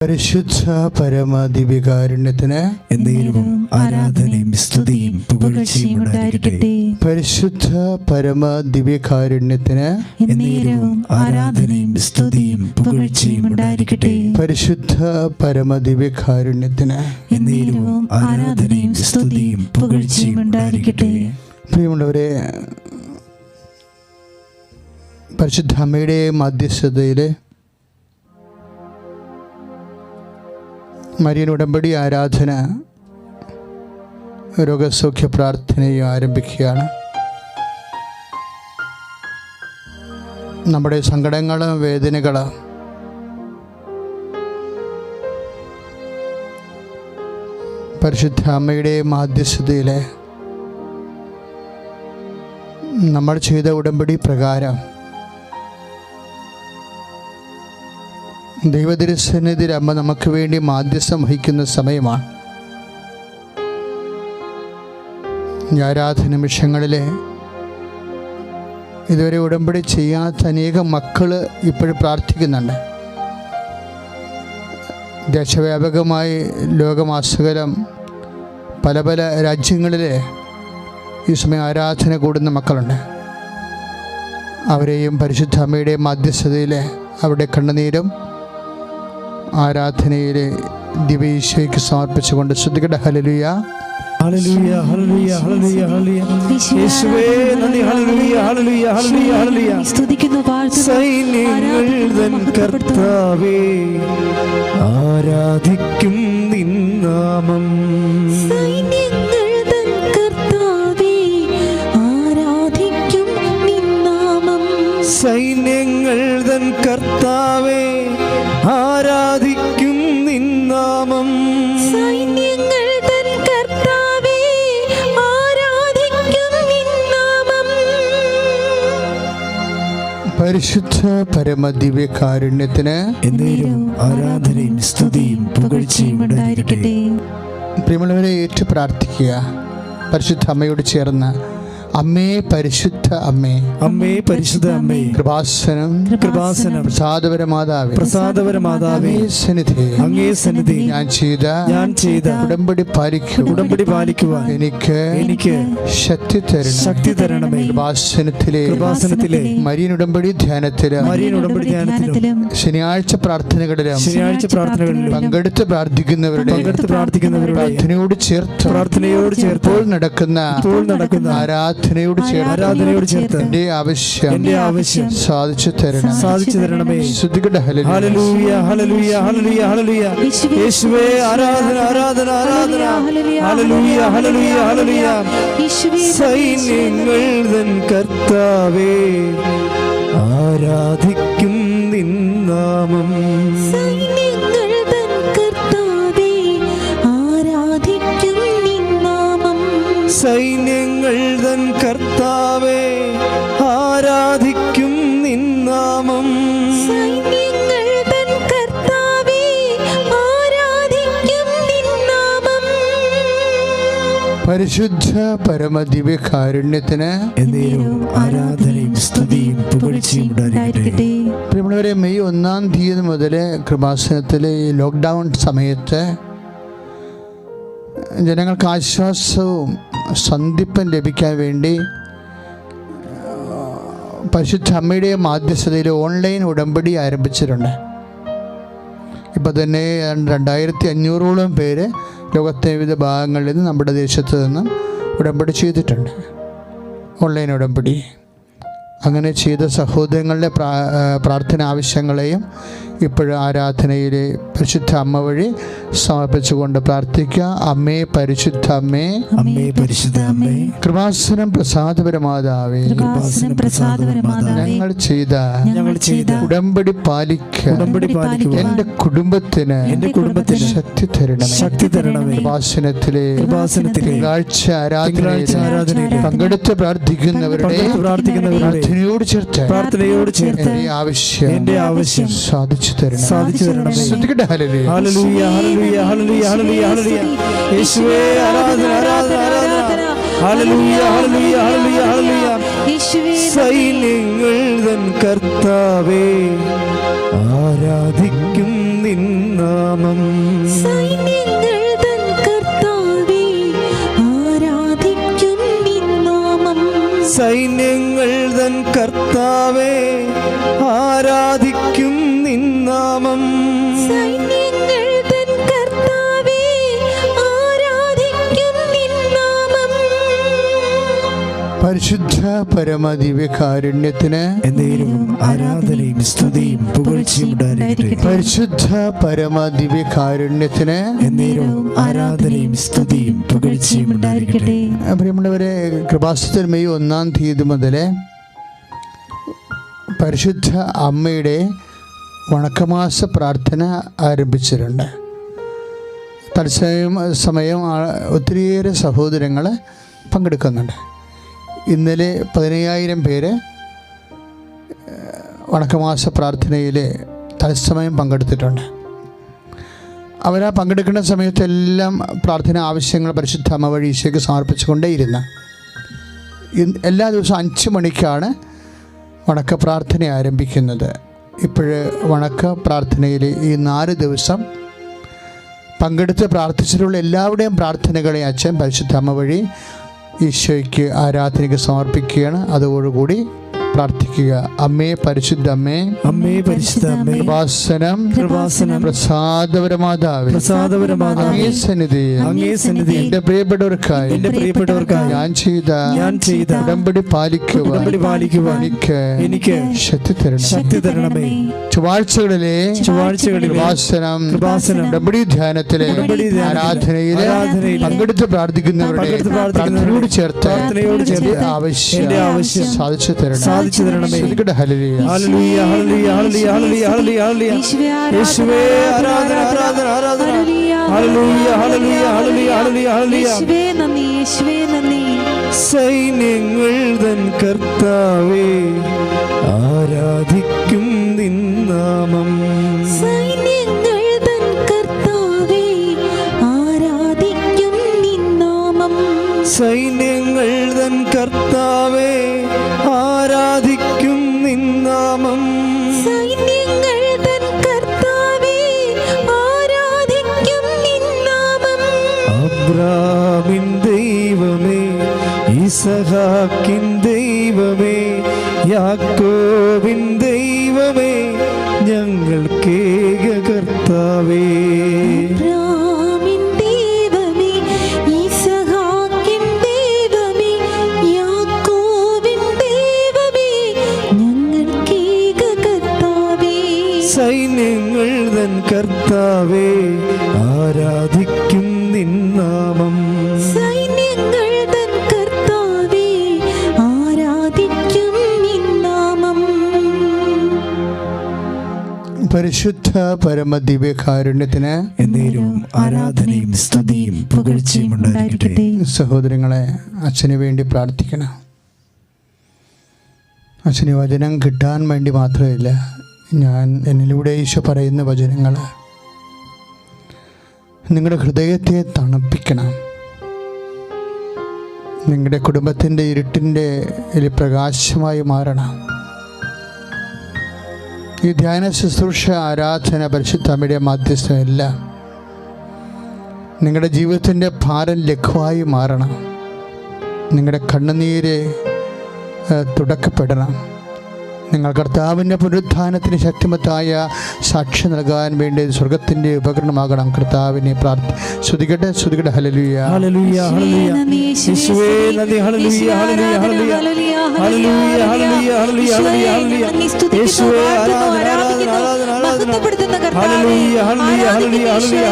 പരിശുദ്ധ പരമ ദിവ്യകാരുണ്യത്തിന് എന്നേരവും ആരാധനയും സ്തുതിയും പുകഴ്ചയും ഉണ്ടായിരിക്കട്ടെ. പരിശുദ്ധ പരമ ദിവ്യകാരുണ്യത്തിന് എന്നേരവും ആരാധനയും സ്തുതിയും പുകഴ്ചയും ഉണ്ടായിരിക്കട്ടെ. പരിശുദ്ധ പരമ ദിവ്യകാരുണ്യത്തിന് എന്നേരവും ആരാധനയും സ്തുതിയും പുകഴ്ചയും ഉണ്ടായിരിക്കട്ടെ. പ്രിയമുള്ളവരെ, പരിശുദ്ധ അമ്മയുടെ മധ്യസ്ഥതയിൽ മരിയൻ ഉടമ്പടി ആരാധന രോഗസൗഖ്യ പ്രാർത്ഥനയും ആരംഭിക്കുകയാണ്. നമ്മുടെ സങ്കടങ്ങളും വേദനകളും പരിശുദ്ധ അമ്മയുടെ മാധ്യസ്ഥതയിൽ നമ്മൾ ചെയ്ത ഉടമ്പടി പ്രകാരം ദൈവതിരുസന്നിധിയിൽ അമ്മ നമുക്ക് വേണ്ടി മാധ്യസ്ഥം വഹിക്കുന്ന സമയമാണ്. ഈ ആരാധന നിമിഷങ്ങളിൽ ഇതുവരെ ഉടമ്പടി ചെയ്യാത്ത അനേകം മക്കൾ ഇപ്പോഴും പ്രാർത്ഥിക്കുന്നുണ്ട്. ദേശവ്യാപകമായി ലോകമാസകലം പല പല രാജ്യങ്ങളിൽ ഈ സമയം ആരാധന കൂടുന്ന മക്കളുണ്ട്. അവരെയും പരിശുദ്ധ അമ്മയുടെ മധ്യസ്ഥതയിൽ അവരുടെ കണ്ണുനീരും ആരാധനയിലെ ദിവ്യീശോയ്ക്ക് സമർപ്പിച്ചുകൊണ്ട് ശ്രദ്ധിക്കട്ടെ. ഹല്ലേലൂയ, ഹല്ലേലൂയ, ഹല്ലേലൂയ, ഹല്ലേലൂയ, ഹല്ലേലൂയ. യേശുവേ നന്ദി. ഹല്ലേലൂയ, ഹല്ലേലൂയ, ഹല്ലേലൂയ, ഹല്ലേലൂയ. സ്തുതിക്കുന്നു, വാഴ്ത്തുന്നു. സൈന്യങ്ങൾ തൻ കർത്താവേ, ആരാധിക്കും നിൻ നാമം. സൈന്യങ്ങൾ തൻ കർത്താവേ, ആരാധിക്കും നിൻ നാമം. സൈന്യങ്ങൾ തൻ കർത്താവേ, ആരാധിക്കും നിൻ നാമം. സൈന്യങ്ങൾ തൻ കർത്താവേ, ആരാധിക്കും നിൻ നാമം. പരിശുദ്ധ പരമ ദിവ്യകാരുണ്യത്തിന് എന്നേരവും ആരാധനയും സ്തുതിയും പുകഴ്ചയും ഉണ്ടായിരിക്കട്ടെ. പ്രിയമുള്ളവരെ, ഏറ്റു പ്രാർത്ഥിക്കുക. പരിശുദ്ധ അമ്മയോട് ചേർന്ന് അമ്മേ, പരിശുദ്ധ അമ്മേ, അമ്മേ, പരിശുദ്ധ അമ്മേ, കൃപാസനം കൃപാസനം, പ്രസാദപരമാതാവേ, പ്രസാദപരമാതാവേ, അങ്ങേ സന്നിധി ഞാൻ ചെയ്ത ഉടമ്പടി പാലിക്കുവാൻ എനിക്ക് ശക്തി തരണമേ. കൃപാസനത്തിലെ മരിയൻ ഉടമ്പടി ധ്യാനത്തിലും ശനിയാഴ്ച പ്രാർത്ഥനകളിലും പങ്കെടുത്ത് പ്രാർത്ഥിക്കുന്നവരുടെ പ്രാർത്ഥനയോട് ചേർത്ത് ഇപ്പോൾ നടക്കുന്ന ആരാധനയോട് ചേർത്ത് എന്റെ ആവശ്യം സാധിച്ചു തരണമേ. ശ്രദ്ധിക്കട്ടെ. ഹല്ലേലൂയ, ഹല്ലേലൂയ, ഹല്ലേലൂയ, ഹല്ലേലൂയ. യേശുവേ ആരാധന, ആരാധന, ആരാധന. ഹല്ലേലൂയ, ഹല്ലേലൂയ, ഹല്ലേലൂയ. സൈന്യങ്ങൾ തൻ കർത്താവേ, ആരാധിക്കും നിൻ നാമം. സൈന്യങ്ങൾ തൻ കർത്താവേ, ആരാധിക്കും നിൻ നാമം. സൈന്യങ്ങൾ തൻ കർത്താവേ, ആരാധിക്കും നിൻ നാമം. സൈന്യങ്ങൾ തൻ കർത്താവേ, ആരാധിക്കും നിൻ നാമം. പരിശുദ്ധ പരമ ദിവ്യകാരുണ്യത്തിന് എന്നേരവും ആരാധനയും സ്തുതിയും പുകഴ്ചയും ഉണ്ടായിരിക്കട്ടെ. പ്രിയമുള്ളവരെ, മെയ് 1-ാം തീയതി മുതൽ കൃപാസനത്തിലെ ഈ ലോക്ക്ഡൗൺ സമയത്ത് ജനങ്ങൾക്ക് ആശ്വാസവും സന്ധിപ്പും ലഭിക്കാൻ വേണ്ടി പരിശുദ്ധ അമ്മയുടെ മാധ്യസ്ഥതയിൽ ഓൺലൈൻ ഉടമ്പടി ആരംഭിച്ചിട്ടുണ്ട്. ഇപ്പോൾ തന്നെ 2500ഓളം പേര് ലോകത്തെ വിവിധ ഭാഗങ്ങളിൽ നിന്ന് നമ്മുടെ ദേശത്ത് നിന്നും ഉടമ്പടി ചെയ്തിട്ടുണ്ട്. ഓൺലൈൻ ഉടമ്പടി അങ്ങനെ ചെയ്ത സഹോദരങ്ങളുടെ പ്രാർത്ഥന ആവശ്യങ്ങളെയും ഇപ്പോഴും ആരാധനയിലെ പരിശുദ്ധ അമ്മ വഴി സമർപ്പിച്ചുകൊണ്ട് പ്രാർത്ഥിക്കുക. അമ്മേ, പരിശുദ്ധ അമ്മേ, അമ്മേ, പരിശുദ്ധ അമ്മേ, കൃപാസനം പ്രസാദപരമാതാവേ, ഞങ്ങൾ ചെയ്ത ഉടമ്പടി പാലിക്കുക. എന്റെ കുടുംബത്തിന് ശക്തി തരണമേ. കൃപാസനത്തിലെ തിങ്കളാഴ്ച ആരാധനയിൽ പങ്കെടുത്ത് പ്രാർത്ഥിക്കുന്നവരുടെ പ്രാർത്ഥനയോട് ചേർത്ത് എന്റെ ആവശ്യം സാധിച്ചു തരണം. ശ്രദ്ധിക്കട്ടെ. ഹല്ലേലൂയ, ഹല്ലേലൂയ, ഹല്ലേലൂയ, ഹല്ലേലൂയ, ഹല്ലേലൂയ, ഹല്ലേലൂയ. യേശുവേ ആരാധന, ആരാധന, ആരാധന. ഹല്ലേലൂയ, ഹല്ലേലൂയ, ഹല്ലേലൂയ, ഹല്ലേലൂയ. സൈന്യങ്ങൾ തൻ കർത്താവേ, ആരാധിക്കും നിന്ന നിന്നാമം. സൈന്യങ്ങൾ തൻ കർത്താവേ ആരാധിക്കും നിന്നാമം. സൈന്യങ്ങൾ തൻ കർത്താവേ ആരാധിക്കും നിന്നാമം. സൈന്യങ്ങൾ തൻ കർത്താവേ ആരാധിക്കും നിന്നാമം. പരിശുദ്ധ പരമദിവ്യകാരുണ്യത്തിന് എന്നേരും ആരാധനയും സ്തുതിയും പുകഴ്ചയും ഉണ്ടായിരിക്കട്ടെ. പരിശുദ്ധ പരമദിവ്യകാരുണ്യത്തിന് എന്നേരും ആരാധനയും സ്തുതിയും പുകഴ്ചയും ഉണ്ടായിരിക്കട്ടെ. പ്രിയമുള്ളവരെ, കൃപാസനത്തിൽ മെയ് 1-ാം തീയതി മുതൽ പരിശുദ്ധ അമ്മയുടെ വണക്കമാസ പ്രാർത്ഥന ആരംഭിച്ചിട്ടുണ്ട്. തത്സമയം ഒത്തിരിയേറെ സഹോദരങ്ങൾ പങ്കെടുക്കുന്നുണ്ട്. ഇന്നലെ 15,000 പേര് വണക്കമാസ പ്രാർത്ഥനയിൽ തത്സമയം പങ്കെടുത്തിട്ടുണ്ട്. അവരാ പങ്കെടുക്കുന്ന സമയത്തെല്ലാം പ്രാർത്ഥന ആവശ്യങ്ങൾ പരിശുദ്ധ അമ്മ വഴി ഈശോയ്ക്ക് സമർപ്പിച്ചുകൊണ്ടേയിരുന്നു. എല്ലാ ദിവസവും 5 മണിക്കാണ് വണക്ക പ്രാർത്ഥന ആരംഭിക്കുന്നത്. ഇപ്പോഴ് വണക്ക പ്രാർത്ഥനയിൽ ഈ 4 ദിവസം പങ്കെടുത്ത് പ്രാർത്ഥിച്ചിട്ടുള്ള എല്ലാവരുടെയും പ്രാർത്ഥനകളെ അച്ഛൻ പരിശുദ്ധ അമ്മ വഴി ഈശോയ്ക്ക് ആരാധനയ്ക്ക് സമർപ്പിക്കുകയാണ്. അതോടുകൂടി പ്രാർത്ഥിക്കുക. അമ്മേ പരിശുദ്ധ അമ്മേ, അമ്മേ പരിശുദ്ധ അമ്മേ, കൃപാസനം പ്രസാദപരമാതാവേ, അങ്ങേ സന്നിധിയിൽ എന്റെ പ്രിയപ്പെട്ടവർക്കായി ഞാൻ ചെയ്ത ഉടമ്പടി പാലിക്കുവാൻ എനിക്ക് ശക്തി തരണമേ. ചൊവ്വാഴ്ചകളിലെ കൃപാസനം ഉടമ്പടി ധ്യാനത്തിലെ ആരാധനയിലെ പങ്കെടുത്ത് പ്രാർത്ഥിക്കുന്നവരുടെ പ്രാർത്ഥനയോട് ചേർത്ത് ആവശ്യം സാധിച്ചു തരണമേ. ഹല്ലേലൂയ ഹല്ലേലൂയ ഹല്ലേലൂയ ഹല്ലേലൂയ ഹല്ലേലൂയ. യേശുവേ ആരാധന ആരാധന ആരാധന. ഹല്ലേലൂയ ഹല്ലേലൂയ ഹല്ലേലൂയ ഹല്ലേലൂയ ഹല്ലേലൂയ. യേശുവേ നന്ദി, യേശുവേ നന്ദി. സൈന്യങ്ങൾ തൻ കർത്താവേ ആരാധിക്കും നിന്നാമം. സൈന്യങ്ങൾ തൻ കർത്താവേ ആരാധിക്കും നിന്നാമം. സൈന്യങ്ങൾ തൻ കർത്താവേ ആരാധിക്കും നിന്നാമം. സൈന്യങ്ങൾ തൻ കർത്താവേ ആരാധിക്കും നിന്നാമം. അബ്രാമിൻ ദൈവമേ, ഇസഹാക്കിൻ ദൈവമേ, യാക്കോബിൻ ദൈവമേ, ഞങ്ങൾക്കേക കർത്താവേ. അബ്രാമിൻ ദൈവമേ, ഇസഹാക്കിൻ ദൈവമേ, യാക്കോബിൻ ദൈവമേ, ഞങ്ങൾക്കേക കർത്താവേ. സൈന്യങ്ങൾ തൻ കർത്താവേ ആരാധിക്കും നിന്നാമം. സൈന്യങ്ങൾ തൻ കർത്താവേ ആരാധിക്കും നിന്നാമം. പരിശുദ്ധ പരമദിവ്യകാരുണ്യത്തിന് എന്നേരും ആരാധനയും സ്തുതിയും പുകഴ്ചയും ഉണ്ടായിരിക്കട്ടെ. സഹോദരങ്ങളെ, അച്ഛന് വേണ്ടി പ്രാർത്ഥിക്കണം. അച്ഛന് വചനം കിട്ടാൻ വേണ്ടി മാത്രമല്ല, ഞാൻ എന്നിലൂടെ ഈശോ പറയുന്ന വചനങ്ങൾ നിങ്ങളുടെ ഹൃദയത്തെ തണുപ്പിക്കണം. നിങ്ങളുടെ കുടുംബത്തിൻ്റെ ഇരുട്ടിൻ്റെ പ്രകാശമായി മാറണം. ഈ ധ്യാന ശുശ്രൂഷ ആരാധന പരിശുദ്ധ അമ്മയുടെ മാധ്യസ്ഥമെല്ലാം നിങ്ങളുടെ ജീവിതത്തിൻ്റെ ഭാരം ലഘുവായി മാറണം. നിങ്ങളുടെ കണ്ണുനീര് തുടക്കപ്പെടണം. നിങ്ങൾ കർത്താവിൻ്റെ പുനരുത്ഥാനത്തിന് ശക്തിമത്തായ സാക്ഷി നൽകാൻ വേണ്ടി സ്വർഗത്തിൻ്റെ ഉപകരണമാകണം. കർത്താവിനെ സ്തുതിക്കട്ടെ, സ്തുതിക്കട്ടെ. ഹല്ലേലൂയ ഹല്ലേലൂയ ഹല്ലേലൂയ. യേശുവേ നന്ദി. ഹല്ലേലൂയ ഹല്ലേലൂയ ഹല്ലേലൂയ ഹല്ലേലൂയ ഹല്ലേലൂയ ഹല്ലേലൂയ ഹല്ലേലൂയ. യേശുവേ ആരാധന ആരാധന ആരാധന ആരാധന. ഹല്ലേലൂയ ഹല്ലേലൂയ ഹല്ലേലൂയ ഹല്ലേലൂയ.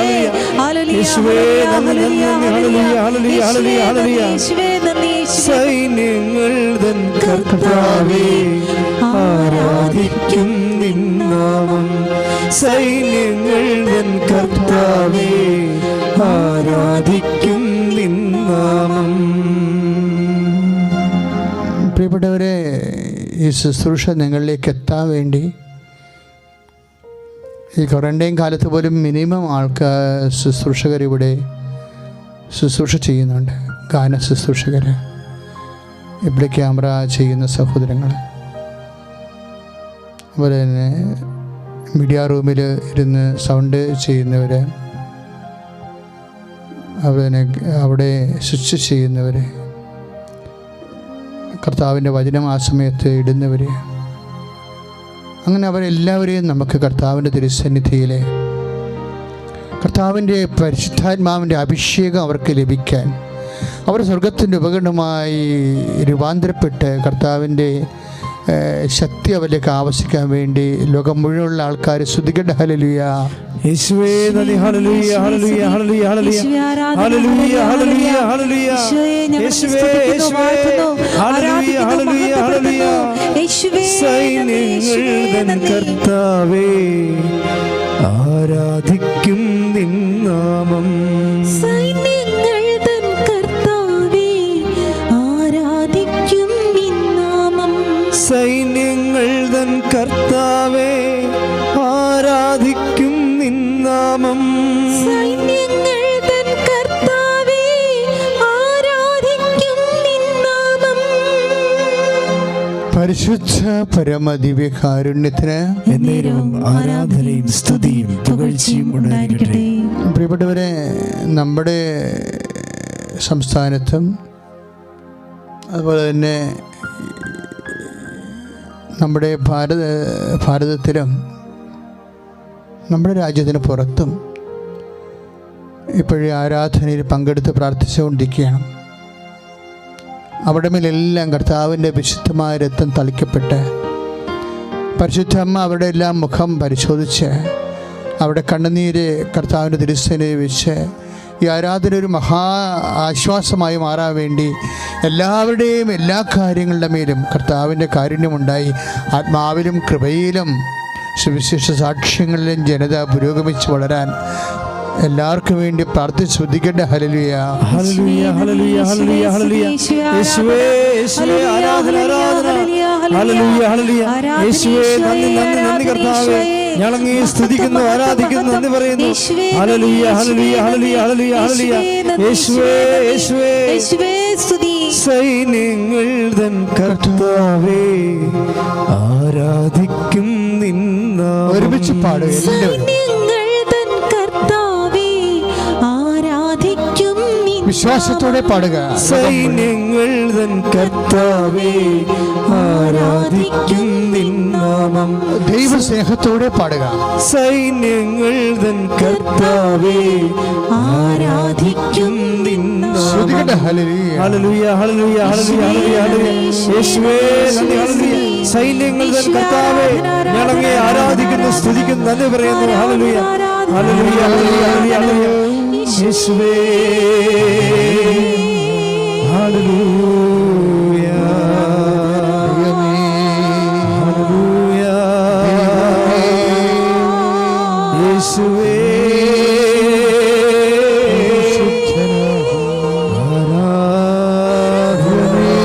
യേശുവേ നന്ദി നന്ദി. ഹല്ലേലൂയ ഹല്ലേലൂയ ഹല്ലേലൂയ ഹല്ലേലൂയ. സൈന്യങ്ങൾ തൻ കർത്താവേ ആരാധിക്കും നിന്നാമം. സൈന്യങ്ങൾ തൻ കർത്താവേ ആരാധിക്കും നിന്നാമം. പ്രിയപ്പെട്ടവരെ, ഈ ശുശ്രൂഷ നിങ്ങളിലേക്ക് എത്താൻ വേണ്ടി ഈ ക്വാറന്റൈൻ കാലത്ത് പോലും മിനിമം ശുശ്രൂഷകർ ഇവിടെ ശുശ്രൂഷ ചെയ്യുന്നുണ്ട്. ഗാന ശുശ്രൂഷകർ, ഇവിടെ ക്യാമറ ചെയ്യുന്ന സഹോദരങ്ങൾ, അതുപോലെ തന്നെ മീഡിയ റൂമിൽ ഇരുന്ന് സൗണ്ട് ചെയ്യുന്നവർ, അവിടെ സ്വിച്ച് ചെയ്യുന്നവർ, കർത്താവിൻ്റെ വചനം ആ സമയത്ത് ഇടുന്നവർ, അങ്ങനെ അവരെല്ലാവരെയും നമുക്ക് കർത്താവിൻ്റെ തിരുസന്നിധിയിലെ കർത്താവിൻ്റെ പരിശുദ്ധാത്മാവിൻ്റെ അഭിഷേകം അവർക്ക് ലഭിക്കാൻ, അവർ സ്വർഗത്തിൻ്റെ ഉപകരണമായി രൂപാന്തരപ്പെട്ട് കർത്താവിൻ്റെ ശക്തി അവരിലേക്ക് ആവശ്യിക്കാൻ വേണ്ടി ലോകം മുഴുവനുള്ള ആൾക്കാർ സ്തുതിക്കട്ടെ. ഹല്ലേലൂയ. യേശുവേ നന്ദി. ഹല്ലേലൂയ ഹല്ലേലൂയ ഹല്ലേലൂയ ഹല്ലേലൂയ ഹല്ലേലൂയ ഹല്ലേലൂയ ഹല്ലേലൂയ. യേശുവേ യേശുവേ ഹല്ലേലൂയ ഹല്ലേലൂയ ഹല്ലേലൂയ. സൈന്യങ്ങൾ തൻ കർത്താവേ ആരാധിക്കും നിൻ നാമം. സൈന്യങ്ങൾ തൻ കർത്താവേ ആരാധിക്കും നിൻ നാമം. സൈന്യങ്ങൾ തൻ കർത്താവേ ആരാധിക്കും നിൻ നാമം. സൈന്യങ്ങൾ തൻ കർത്താവേ ആരാധിക്കും നിൻ നാമം. പരിശുദ്ധ പരമദിവ്യകാരുണ്യത്തിന് എന്നേരവും ആരാധനയും സ്തുതിയും പുകഴ്ചയും ഉണ്ടായിരിക്കട്ടെ. പ്രിയപ്പെട്ടവരെ, നമ്മുടെ സംസ്ഥാനത്തും അതുപോലെ തന്നെ നമ്മുടെ ഭാരതത്തിലും നമ്മുടെ രാജ്യത്തിന് പുറത്തും ഇപ്പോഴേ ആരാധനയിൽ പങ്കെടുത്ത് പ്രാർത്ഥിച്ചുകൊണ്ടിരിക്കുകയാണ്. അവിടെ മേലെല്ലാം കർത്താവിൻ്റെ വിശുദ്ധമായ രക്തം തളിക്കപ്പെട്ട് പരിശുദ്ധ അമ്മ അവരുടെ എല്ലാം മുഖം പരിശോധിച്ച് അവിടെ കണ്ണുനീര് കർത്താവിൻ്റെ തിരുസന്നിധിയിൽ വെച്ച് ഈ ആരാധന ഒരു മഹാ ആശ്വാസമായി മാറാൻ വേണ്ടി എല്ലാവരുടെയും എല്ലാ കാര്യങ്ങളുടെ മേലും കർത്താവിൻ്റെ കാരുണ്യമുണ്ടായി ആത്മാവിലും കൃപയിലും സുവിശേഷ സാക്ഷ്യങ്ങളിലും ജനത പുരോഗമിച്ച് വളരാൻ എല്ലാവർക്കും വേണ്ടി പ്രാർത്ഥിച്ച് ശ്രദ്ധിക്കട്ടെ. ഹല്ലേലൂയ ഹല്ലേലൂയ ഹല്ലേലൂയ ഹല്ലേലൂയ ഹല്ലേലൂയ. യേശുവേ യേശുവേ ആരാധന ആരാധന. ഹല്ലേലൂയ ഹല്ലേലൂയ. യേശുവേ നന്ദി നന്ദി നന്ദി കർത്താവേ. ഞങ്ങൾ അങ്ങയെ സ്തുതിക്കുന്നു, ആരാധിക്കുന്നു, നന്ദി പറയുന്നു. ഹല്ലേലൂയ ഹല്ലേലൂയ ഹല്ലേലൂയ ഹല്ലേലൂയ ഹല്ലേലൂയ. യേശുവേ യേശുവേ യേശുവേ സ്തുതി. സൈന്യങ്ങൾ തൻ കർത്താവേ ആരാധിക്കും നിൻ നാമം. ഒരുമിച്ച് പാടുക എല്ലാവരും. വിശ്വാസത്തോടെ പാടുക. സൈന്യങ്ങൾ തൻ കർത്താവേ ആരാധിക്കും നിൻ നാമം. ദൈവസ്നേഹത്തോടെ പാടുക. സൈന്യങ്ങൾ തൻ കർത്താവേ ആരാധിക്കും നിൻ നാമം. ഹല്ലേലൂയ ഹല്ലേലൂയ ഹല്ലേലൂയ ഹല്ലേലൂയ ഹല്ലേലൂയ. യേശുവേ നന്ദി. ഹല്ലേലൂയ. സൈന്യങ്ങൾ തൻ കർത്താവേ ഞങ്ങൾ അങ്ങയെ ആരാധിക്കുന്നു, സ്തുതിക്കുന്നു, നന്ദി പറയുന്നു. ഹല്ലേലൂയ ഹല്ലേലൂയ ഹല്ലേലൂയ ഹല്ലേലൂയ. യേശുവേ ഹല്ലേലൂയ ഹല്ലേലൂയ. യേശുവേ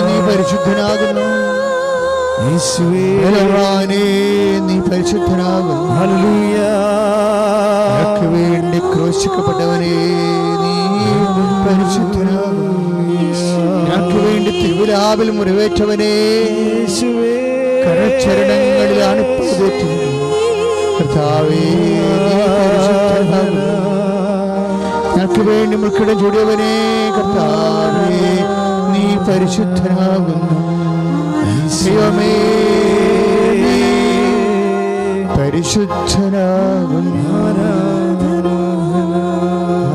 നീ പരിശുദ്ധനാകുന്നു. യേശുവേ നീ പരിശുദ്ധനാകുന്നു. ഹല്ലേലൂയ. നിനക്ക് വേണ്ടി ക്രൂശിക്കപ്പെട്ടവനെ നീ പരിശുദ്ധനാകുന്നു. നിനക്ക് വേണ്ടി തിരുവിലാവിൽ മുറിവേറ്റവനെ കരച്ചരണങ്ങളിലാണ് കർത്താവേ നീ പരിശുദ്ധനാകുന്നു. നിനക്ക് വേണ്ടി മുൾക്കിടം ചൂടിയവനെ കർത്താവേ നീ പരിശുദ്ധനാകുന്നു. ദൈവമേ നീ പരിശുദ്ധനാകുന്നു.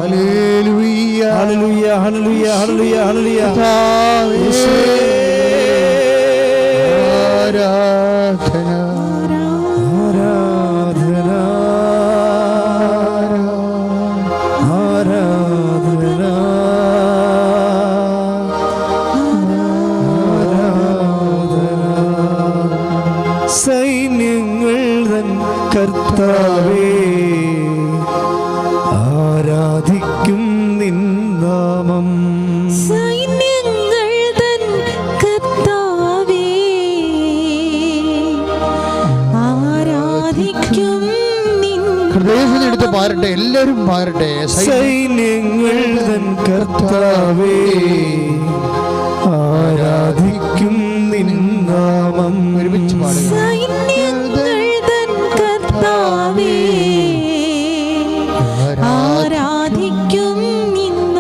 ഹല്ലേലൂയ ഹല്ലേലൂയ ഹല്ലേലൂയ ഹല്ലേലൂയ ഹല്ലേലൂയ. ആരാധന ആരാധന ആരാധന ആരാധന. സൈന്യങ്ങൾ തൻ കർത്താവേ ആരാധിക്കും നിൻ നാമം. സൈന്യങ്ങൾ തൻ കർത്താവേ ആരാധിക്കും നിൻ. ഹൃദയത്തിൽ എടുത്ത് പാരട്ടെ, എല്ലാവരും പാരട്ടെ. സൈന്യങ്ങൾ തൻ കർത്താവേ ആരാധിക്കും നിൻ നാമം. ഒരുമിച്ച് പാടുക. സൈന്യങ്ങൾ തൻ കർത്താവേ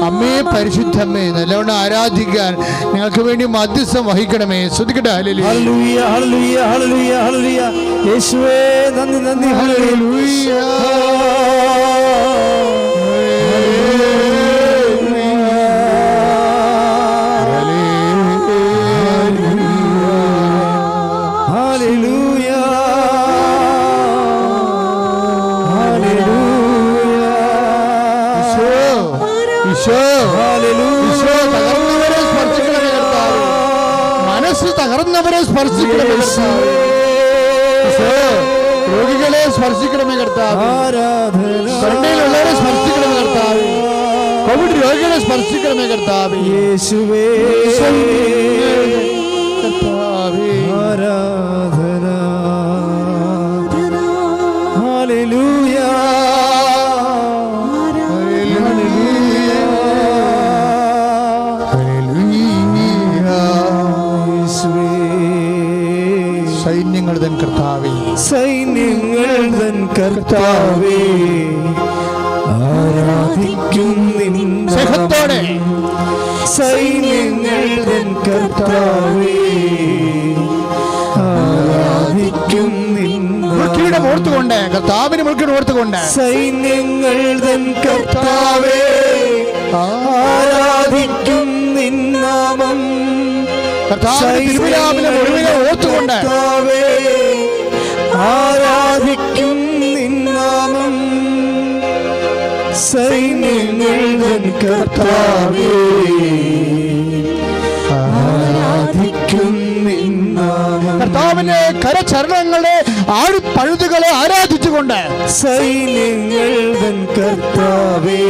അമ്മേ പരിശുദ്ധമ്മേ നല്ലവണ്ണം ആരാധിക്കാൻ ഞങ്ങൾക്ക് വേണ്ടി മധ്യസ്ഥം വഹിക്കണമേ. ശ്രദ്ധിക്കട്ടെ. ഹല്ലേലൂയ ഹല്ലേലൂയ ഹല്ലേലൂയ ഹല്ലേലൂയ ഹല്ലേലൂയ. യേശുവേ നന്ദി നന്ദി. ഹല്ലേലൂയ തകർന്നവരെ സ്പർശിക്കണമേ കർത്താവേ. രോഗികളെ സ്പർശിക്കണമേ കർത്താവേ. കരുണയിലുള്ളവരെ സ്പർശിക്കണമേ കർത്താവേ. കോവിഡ് രോഗികളെ സ്പർശിക്കണമേ കർത്താവേ. യേശുവേ കർത്താവേ ആരാധന. ഹല്ലേലൂയ സൈന്യങ്ങൾ തൻ കർത്താവേ. സൈന്യങ്ങൾ തൻ കർത്താവേ ആരാധിക്കും സ്നേഹത്തോടെ. സൈന്യങ്ങൾ തൻ കർത്താവേ ആരാധിക്കും മുൾക്കിരീടം ഓർത്തുകൊണ്ട് കർത്താവിന് മുൾക്കിരീടം ഓർത്തുകൊണ്ട് സൈന്യങ്ങൾ തൻ കർത്താവേ ആരാധിക്കും നിന്നാമം. കർത്താവിനെ ഓർത്തുകൊണ്ട് ആരാധിക്കും നിന്നാമം. സൈന്യങ്ങൾ തൻ കർത്താവേ ആരാധിക്കും നിന്നാമം. കർത്താവിന്റെ കരചരണങ്ങളെ ആഴിപ്പഴുതുകളെ ആരാധിച്ചുകൊണ്ട് സൈന്യങ്ങൾ തൻ കർത്താവേ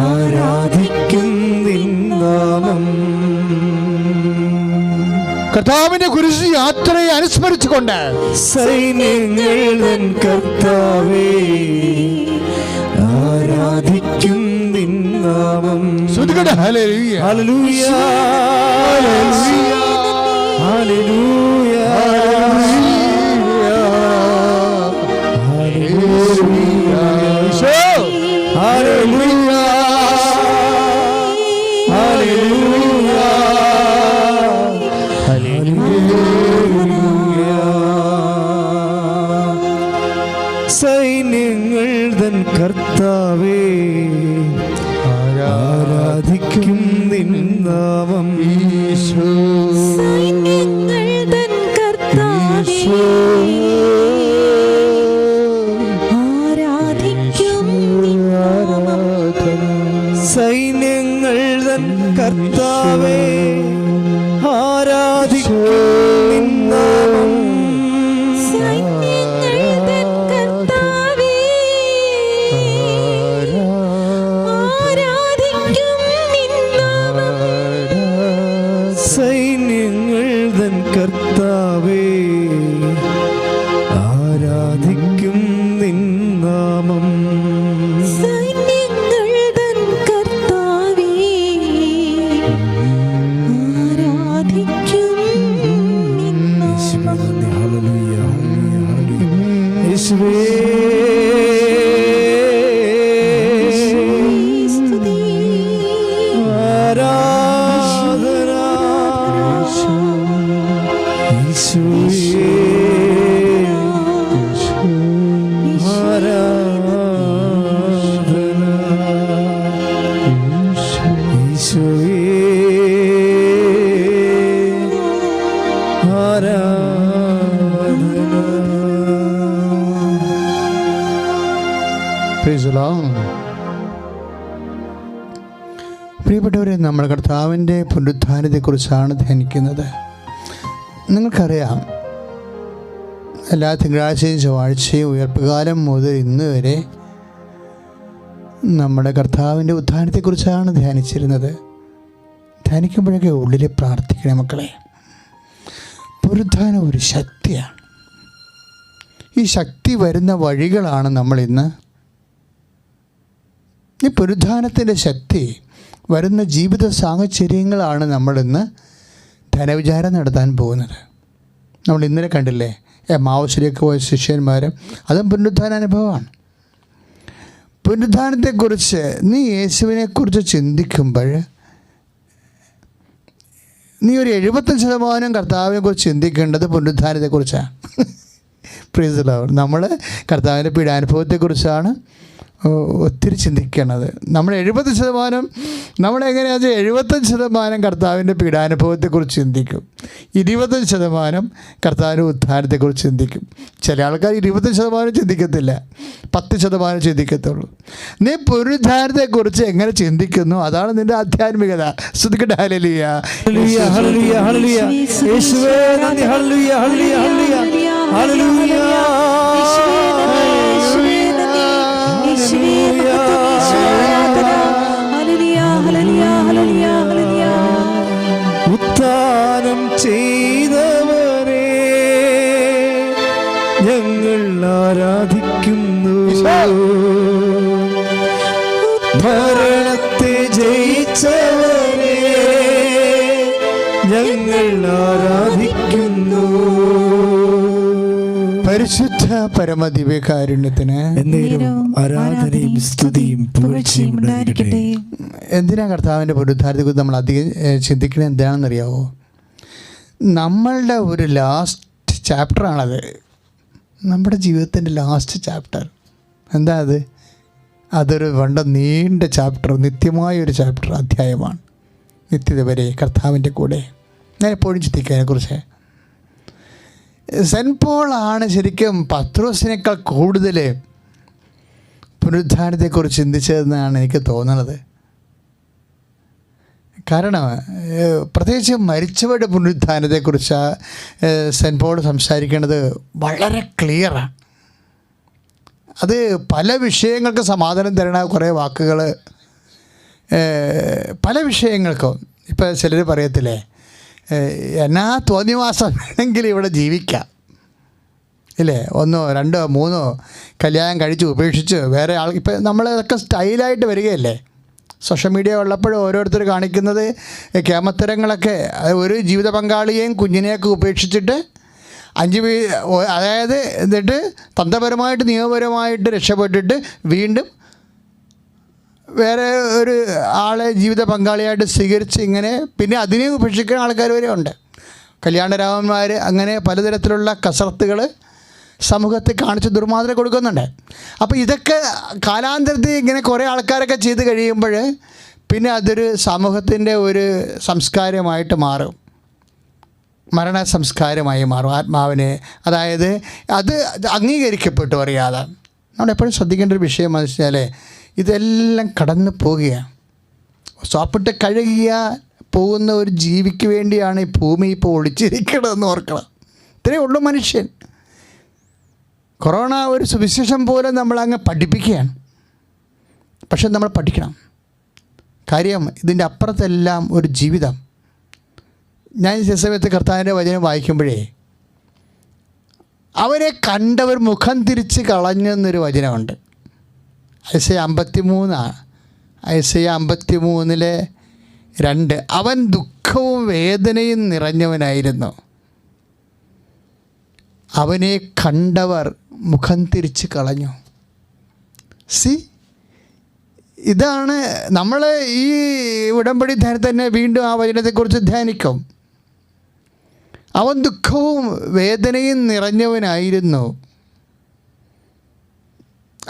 ആരാധിക്കും നിന്നാമം. കർത്താവിന്റെ കുരിശ് യാത്രയെ അനുസ്മരിച്ചുകൊണ്ട് സൈന്യങ്ങൾ തൻ കർത്താവേ ആരാധിക്കും നിന്നാമം. ശ്രുതികട. ഹല്ലേലൂയ ഹല്ലേലൂയ ഹല്ലേലൂയ ഹല്ലേലൂയ സൈന്യങ്ങൾ തൻ കർത്താവേ ആരാധിക്കും നിന്നാമം. സൈന്യങ്ങൾ തൻ കർത്താവേ ആരാധിക്കും നിന്നാമം. സൈന്യങ്ങൾ തൻ കർത്താവേ ആരാധിക്കും നിന്നാമം. സൈന്യങ്ങൾ തൻ കർത്താവേ ആരാധിക്കും നിന്നാമം. സൈന്യങ്ങൾ തൻ കർത്താവേ ആരാധിക്കും നിന്നാമം. ഹല്ലേലൂയ യേശുവേ സ്തുതി. ആരാധന യേശുവേ ആരാധന യേശുവേ ആരാധന. Praise the Lord. പ്രിയപ്പെട്ടവരെ, നമ്മൾ കർത്താവിൻ്റെ പുനരുത്ഥാനത്തെക്കുറിച്ചാണ് ധ്യാനിക്കുന്നത്. നിങ്ങൾക്കറിയാം, എല്ലാ തിങ്കളാഴ്ചയും ചൊവ്വാഴ്ചയും ഉയർപ്പുകാലം മുതൽ ഇന്ന് വരെ നമ്മുടെ കർത്താവിൻ്റെ ഉത്ഥാനത്തെക്കുറിച്ചാണ് ധ്യാനിച്ചിരുന്നത്. ധ്യാനിക്കുമ്പോഴൊക്കെ ഉള്ളിൽ പ്രാർത്ഥിക്കണേ മക്കളെ. പുനരുത്ഥാനം ഒരു ശക്തിയാണ്. ഈ ശക്തി വരുന്ന വഴികളാണ് നമ്മളിന്ന്. ഈ പുനരുത്ഥാനത്തിൻ്റെ ശക്തി വരുന്ന ജീവിത സാഹചര്യങ്ങളാണ് നമ്മളിന്ന് ധനവിചാരം നടത്താൻ പോകുന്നത്. നമ്മൾ ഇന്നലെ കണ്ടില്ലേ, എമ്മാവൂസിലേക്ക് പോയ ശിഷ്യന്മാരും അതും പുനരുത്ഥാന അനുഭവമാണ്. പുനരുദ്ധാനത്തെക്കുറിച്ച് നീ യേശുവിനെക്കുറിച്ച് ചിന്തിക്കുമ്പോൾ നീ ഒരു 75% കർത്താവിനെക്കുറിച്ച് ചിന്തിക്കേണ്ടത് പുനരുദ്ധാനത്തെക്കുറിച്ചാണ്. Price the Lord. നമ്മൾ കർത്താവിൻ്റെ പീഡാനുഭവത്തെക്കുറിച്ചാണ് ഒത്തിരി ചിന്തിക്കണത്. നമ്മൾ 70% നമ്മളെങ്ങനെയാണെന്ന് വെച്ചാൽ 75% കർത്താവിൻ്റെ പീഡാനുഭവത്തെക്കുറിച്ച് ചിന്തിക്കും, 25% കർത്താവിൻ്റെ ഉദ്ധാനത്തെക്കുറിച്ച് ചിന്തിക്കും. ചില ആൾക്കാർ 25% ചിന്തിക്കത്തില്ല, 10% ചിന്തിക്കത്തുള്ളൂ. നീ പുനരുദ്ധാനത്തെക്കുറിച്ച് എങ്ങനെ ചിന്തിക്കുന്നു അതാണ് നിൻ്റെ ആധ്യാത്മികത. സ്തുതിക്കട്ടെ. ഹല്ലേലൂയ, ഹല്ലേലൂയ, ഹല്ലേലൂയ, ഹല്ലേലൂയ. യേശുവേ നന്ദി. ഹല്ലേലൂയ, ഹല്ലേലൂയ, ഹല്ലേലൂയ, ഹല്ലേലൂയ. ഉദ്ധാനം ചെയ്തവരെ ഞങ്ങൾ ആരാധിക്കുന്നു. മരണത്തെ ജയിച്ചവരെ ഞങ്ങൾ ആരാധിക്കുന്നു. പരിശുദ്ധ പരമദിവ്യകാരുണ്യത്തിന് ആരാധനയും സ്തുതിയും പുകഴ്ചയും ഉണ്ടായിരിക്കട്ടെ. എന്തിനാണ് കർത്താവിൻ്റെ പുനരുദ്ധാനത്തെക്കുറിച്ച് നമ്മൾ അധികം ചിന്തിക്കുന്നത്? എന്താണെന്നറിയാവോ? നമ്മളുടെ ഒരു ലാസ്റ്റ് ചാപ്റ്ററാണത്. നമ്മുടെ ജീവിതത്തിൻ്റെ ലാസ്റ്റ് ചാപ്റ്റർ. എന്താ അത്? അതൊരു നീണ്ട ചാപ്റ്റർ, നിത്യമായൊരു ചാപ്റ്റർ, അധ്യായമാണ്. നിത്യത വരെ കർത്താവിൻ്റെ കൂടെ. ഞാൻ എപ്പോഴും ചിന്തിക്കുക അതിനെക്കുറിച്ച്. സെൻറ്റ് പോളാണ് ശരിക്കും പത്രോസിനേക്കാൾ കൂടുതൽ പുനരുദ്ധാനത്തെക്കുറിച്ച് ചിന്തിച്ചതെന്നാണ് എനിക്ക് തോന്നുന്നത്. കാരണം പ്രത്യേകിച്ച് മരിച്ചവരുടെ പുനരുദ്ധാനത്തെക്കുറിച്ച് സെൻറ്റ് പോൾ സംസാരിക്കുന്നത് വളരെ ക്ലിയറാണ്. അത് പല വിഷയങ്ങൾക്ക് സമാധാനം തരണ കുറേ വാക്കുകൾ, പല വിഷയങ്ങൾക്കും. ഇപ്പോൾ ചിലർ പറയത്തില്ലേ, എന്നാ തോന്നിവാസം വേണമെങ്കിൽ ഇവിടെ ജീവിക്കാം ഇല്ലേ, 1, 2, 3 കല്യാണം കഴിച്ച് ഉപേക്ഷിച്ച് വേറെ ആൾ. ഇപ്പം നമ്മളതൊക്കെ സ്റ്റൈലായിട്ട് വരികയല്ലേ. സോഷ്യൽ മീഡിയ ഉള്ളപ്പോഴും ഓരോരുത്തർ കാണിക്കുന്നത് കേമത്തരങ്ങളൊക്കെ. ഒരു ജീവിത പങ്കാളിയെയും കുഞ്ഞിനെയൊക്കെ ഉപേക്ഷിച്ചിട്ട് അതായത് എന്നിട്ട് തന്ത്രപരമായിട്ട് നിയമപരമായിട്ട് രക്ഷപ്പെട്ടിട്ട് വീണ്ടും വേറെ ഒരു ആളെ ജീവിത പങ്കാളിയായിട്ട് സ്വീകരിച്ച് ഇങ്ങനെ പിന്നെ അതിനെ ഉപേക്ഷിക്കുന്ന ആൾക്കാർ വരെ ഉണ്ട്. കല്യാണരാമന്മാർ അങ്ങനെ പലതരത്തിലുള്ള കസർത്തുകൾ സമൂഹത്തിൽ കാണിച്ച് ദുർമാതൃക കൊടുക്കുന്നുണ്ട്. അപ്പോൾ ഇതൊക്കെ കാലാന്തരത്തിൽ ഇങ്ങനെ കുറേ ആൾക്കാരൊക്കെ ചെയ്ത് കഴിയുമ്പോൾ പിന്നെ അതൊരു സമൂഹത്തിൻ്റെ ഒരു സംസ്കാരമായിട്ട് മാറും, മരണ സംസ്കാരമായി മാറും ആത്മാവിനെ. അതായത് അത് അംഗീകരിക്കപ്പെട്ടു അറിയാതെ. നമ്മളെപ്പോഴും ശ്രദ്ധിക്കേണ്ട ഒരു വിഷയം എന്ന് വെച്ചാൽ ഇതെല്ലാം കടന്നു പോവുകയാണ്. സോപ്പിട്ട് കഴുകിയ പോകുന്ന ഒരു ജീവിക്ക് വേണ്ടിയാണ് ഈ ഭൂമി ഇപ്പോൾ ഒളിച്ചിരിക്കണമെന്ന് ഓർക്കണം. ഇത്രയേ ഉള്ളൂ മനുഷ്യൻ. കൊറോണ ഒരു സുവിശേഷം പോലെ നമ്മളങ്ങ് പഠിപ്പിക്കുകയാണ്. പക്ഷെ നമ്മൾ പഠിക്കണം. കാര്യം ഇതിൻ്റെ അപ്പുറത്തെല്ലാം ഒരു ജീവിതം. ഞാൻ ഈ സമയത്ത് കർത്താവിൻ്റെ വചനം വായിക്കുമ്പോഴേ അവരെ കണ്ടവർ മുഖം തിരിച്ച് കളഞ്ഞെന്നൊരു വചനമുണ്ട്. ഐസയ 53 ഐസയ 53:2. അവൻ ദുഃഖവും വേദനയും നിറഞ്ഞവനായിരുന്നു, അവനെ കണ്ടവർ മുഖം തിരിച്ച് കളഞ്ഞു. ഇതാണ് നമ്മൾ ഈ ഉടമ്പടി ധ്യാനത്തിൽ തന്നെ വീണ്ടും ആ വചനത്തെക്കുറിച്ച് ധ്യാനിക്കും. അവൻ ദുഃഖവും വേദനയും നിറഞ്ഞവനായിരുന്നു,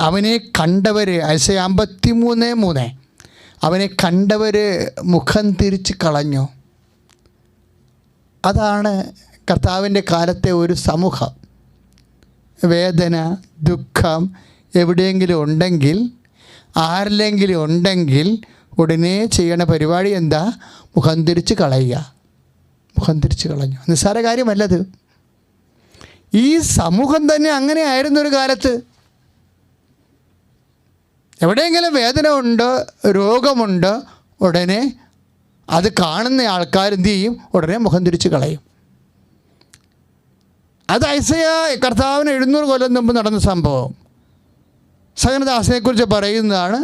അവനെ കണ്ടവർ. ഐസയ 53:3. അവനെ കണ്ടവർ മുഖം തിരിച്ച് കളഞ്ഞു. അതാണ് കർത്താവിൻ്റെ കാലത്തെ ഒരു സമൂഹം. വേദന, ദുഃഖം എവിടെയെങ്കിലും ഉണ്ടെങ്കിൽ, ആരിലെങ്കിലും ഉണ്ടെങ്കിൽ ഉടനെ ചെയ്യണ പരിപാടി എന്താ? മുഖം തിരിച്ച് കളയുക. മുഖം തിരിച്ച് കളഞ്ഞു. നിസ്സാര കാര്യമല്ലത്. ഈ സമൂഹം തന്നെ അങ്ങനെ ആയിരുന്നു ഒരു കാലത്ത്. എവിടെയെങ്കിലും വേദന ഉണ്ട്, രോഗമുണ്ട്, ഉടനെ അത് കാണുന്ന ആൾക്കാർ എന്തു ചെയ്യും? ഉടനെ മുഖം തിരിച്ച് കളയും. അത് ഐസയ കർത്താവിന് 700 കൊല്ലം മുമ്പ് നടന്ന സംഭവം. സഹനദാസനെക്കുറിച്ച് പറയുന്നതാണ്.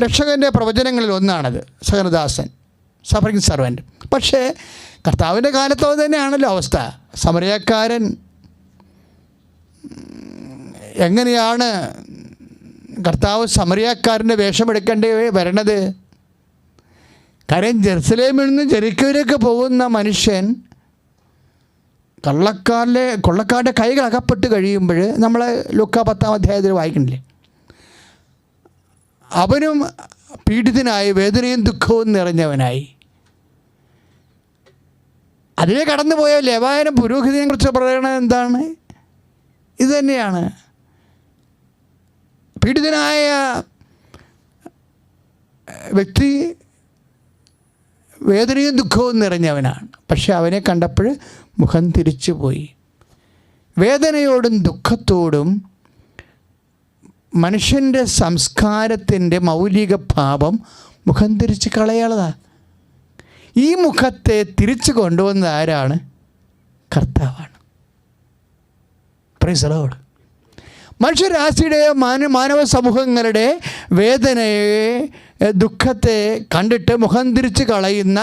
രക്ഷകൻ്റെ പ്രവചനങ്ങളിൽ ഒന്നാണത്. സഹനദാസൻ, സഫറിംഗ് സർവൻറ്റ്. പക്ഷേ കർത്താവിൻ്റെ കാലത്തോ തന്നെയാണല്ലോ അവസ്ഥ. സമരക്കാരൻ എങ്ങനെയാണ് കർത്താവ് സമറിയാക്കാരൻ്റെ വേഷമെടുക്കേണ്ടി വരണത്. കാര്യം ജെറുസലേമിൽ നിന്ന് ജെറിക്കോയിലേക്ക് പോകുന്ന മനുഷ്യൻ കൊള്ളക്കാരുടെ കൈകൾ അകപ്പെട്ട് കഴിയുമ്പോൾ നമ്മൾ ലൂക്കാ 10-ാം അധ്യായത്തിൽ വായിക്കണില്ലേ, അവനും പീഡിതനായി വേദനയും ദുഃഖവും നിറഞ്ഞവനായി. അതിനെ കടന്നുപോയ ലേവായനം പുരോഹിതനെ കുറിച്ച് പറയണത് എന്താണ്? ഇത് തന്നെയാണ്. പീഡിതനായ വ്യക്തി വേദനയും ദുഃഖവും നിറഞ്ഞവനാണ്. പക്ഷെ അവനെ കണ്ടപ്പോൾ മുഖം തിരിച്ചു പോയി. വേദനയോടും ദുഃഖത്തോടും മനുഷ്യൻ്റെ സംസ്കാരത്തിൻ്റെ മൗലിക ഭാവം മുഖം തിരിച്ച് കളയാളതാണ്. ഈ മുഖത്തെ തിരിച്ചു കൊണ്ടുവന്നത് ആരാണ്? കർത്താവാണ്. Price the Lord. മനുഷ്യരാശിയുടെ മാനവ സമൂഹങ്ങളുടെ വേദനയെ ദുഃഖത്തെ കണ്ടിട്ട് മുഖം തിരിച്ച് കളയുന്ന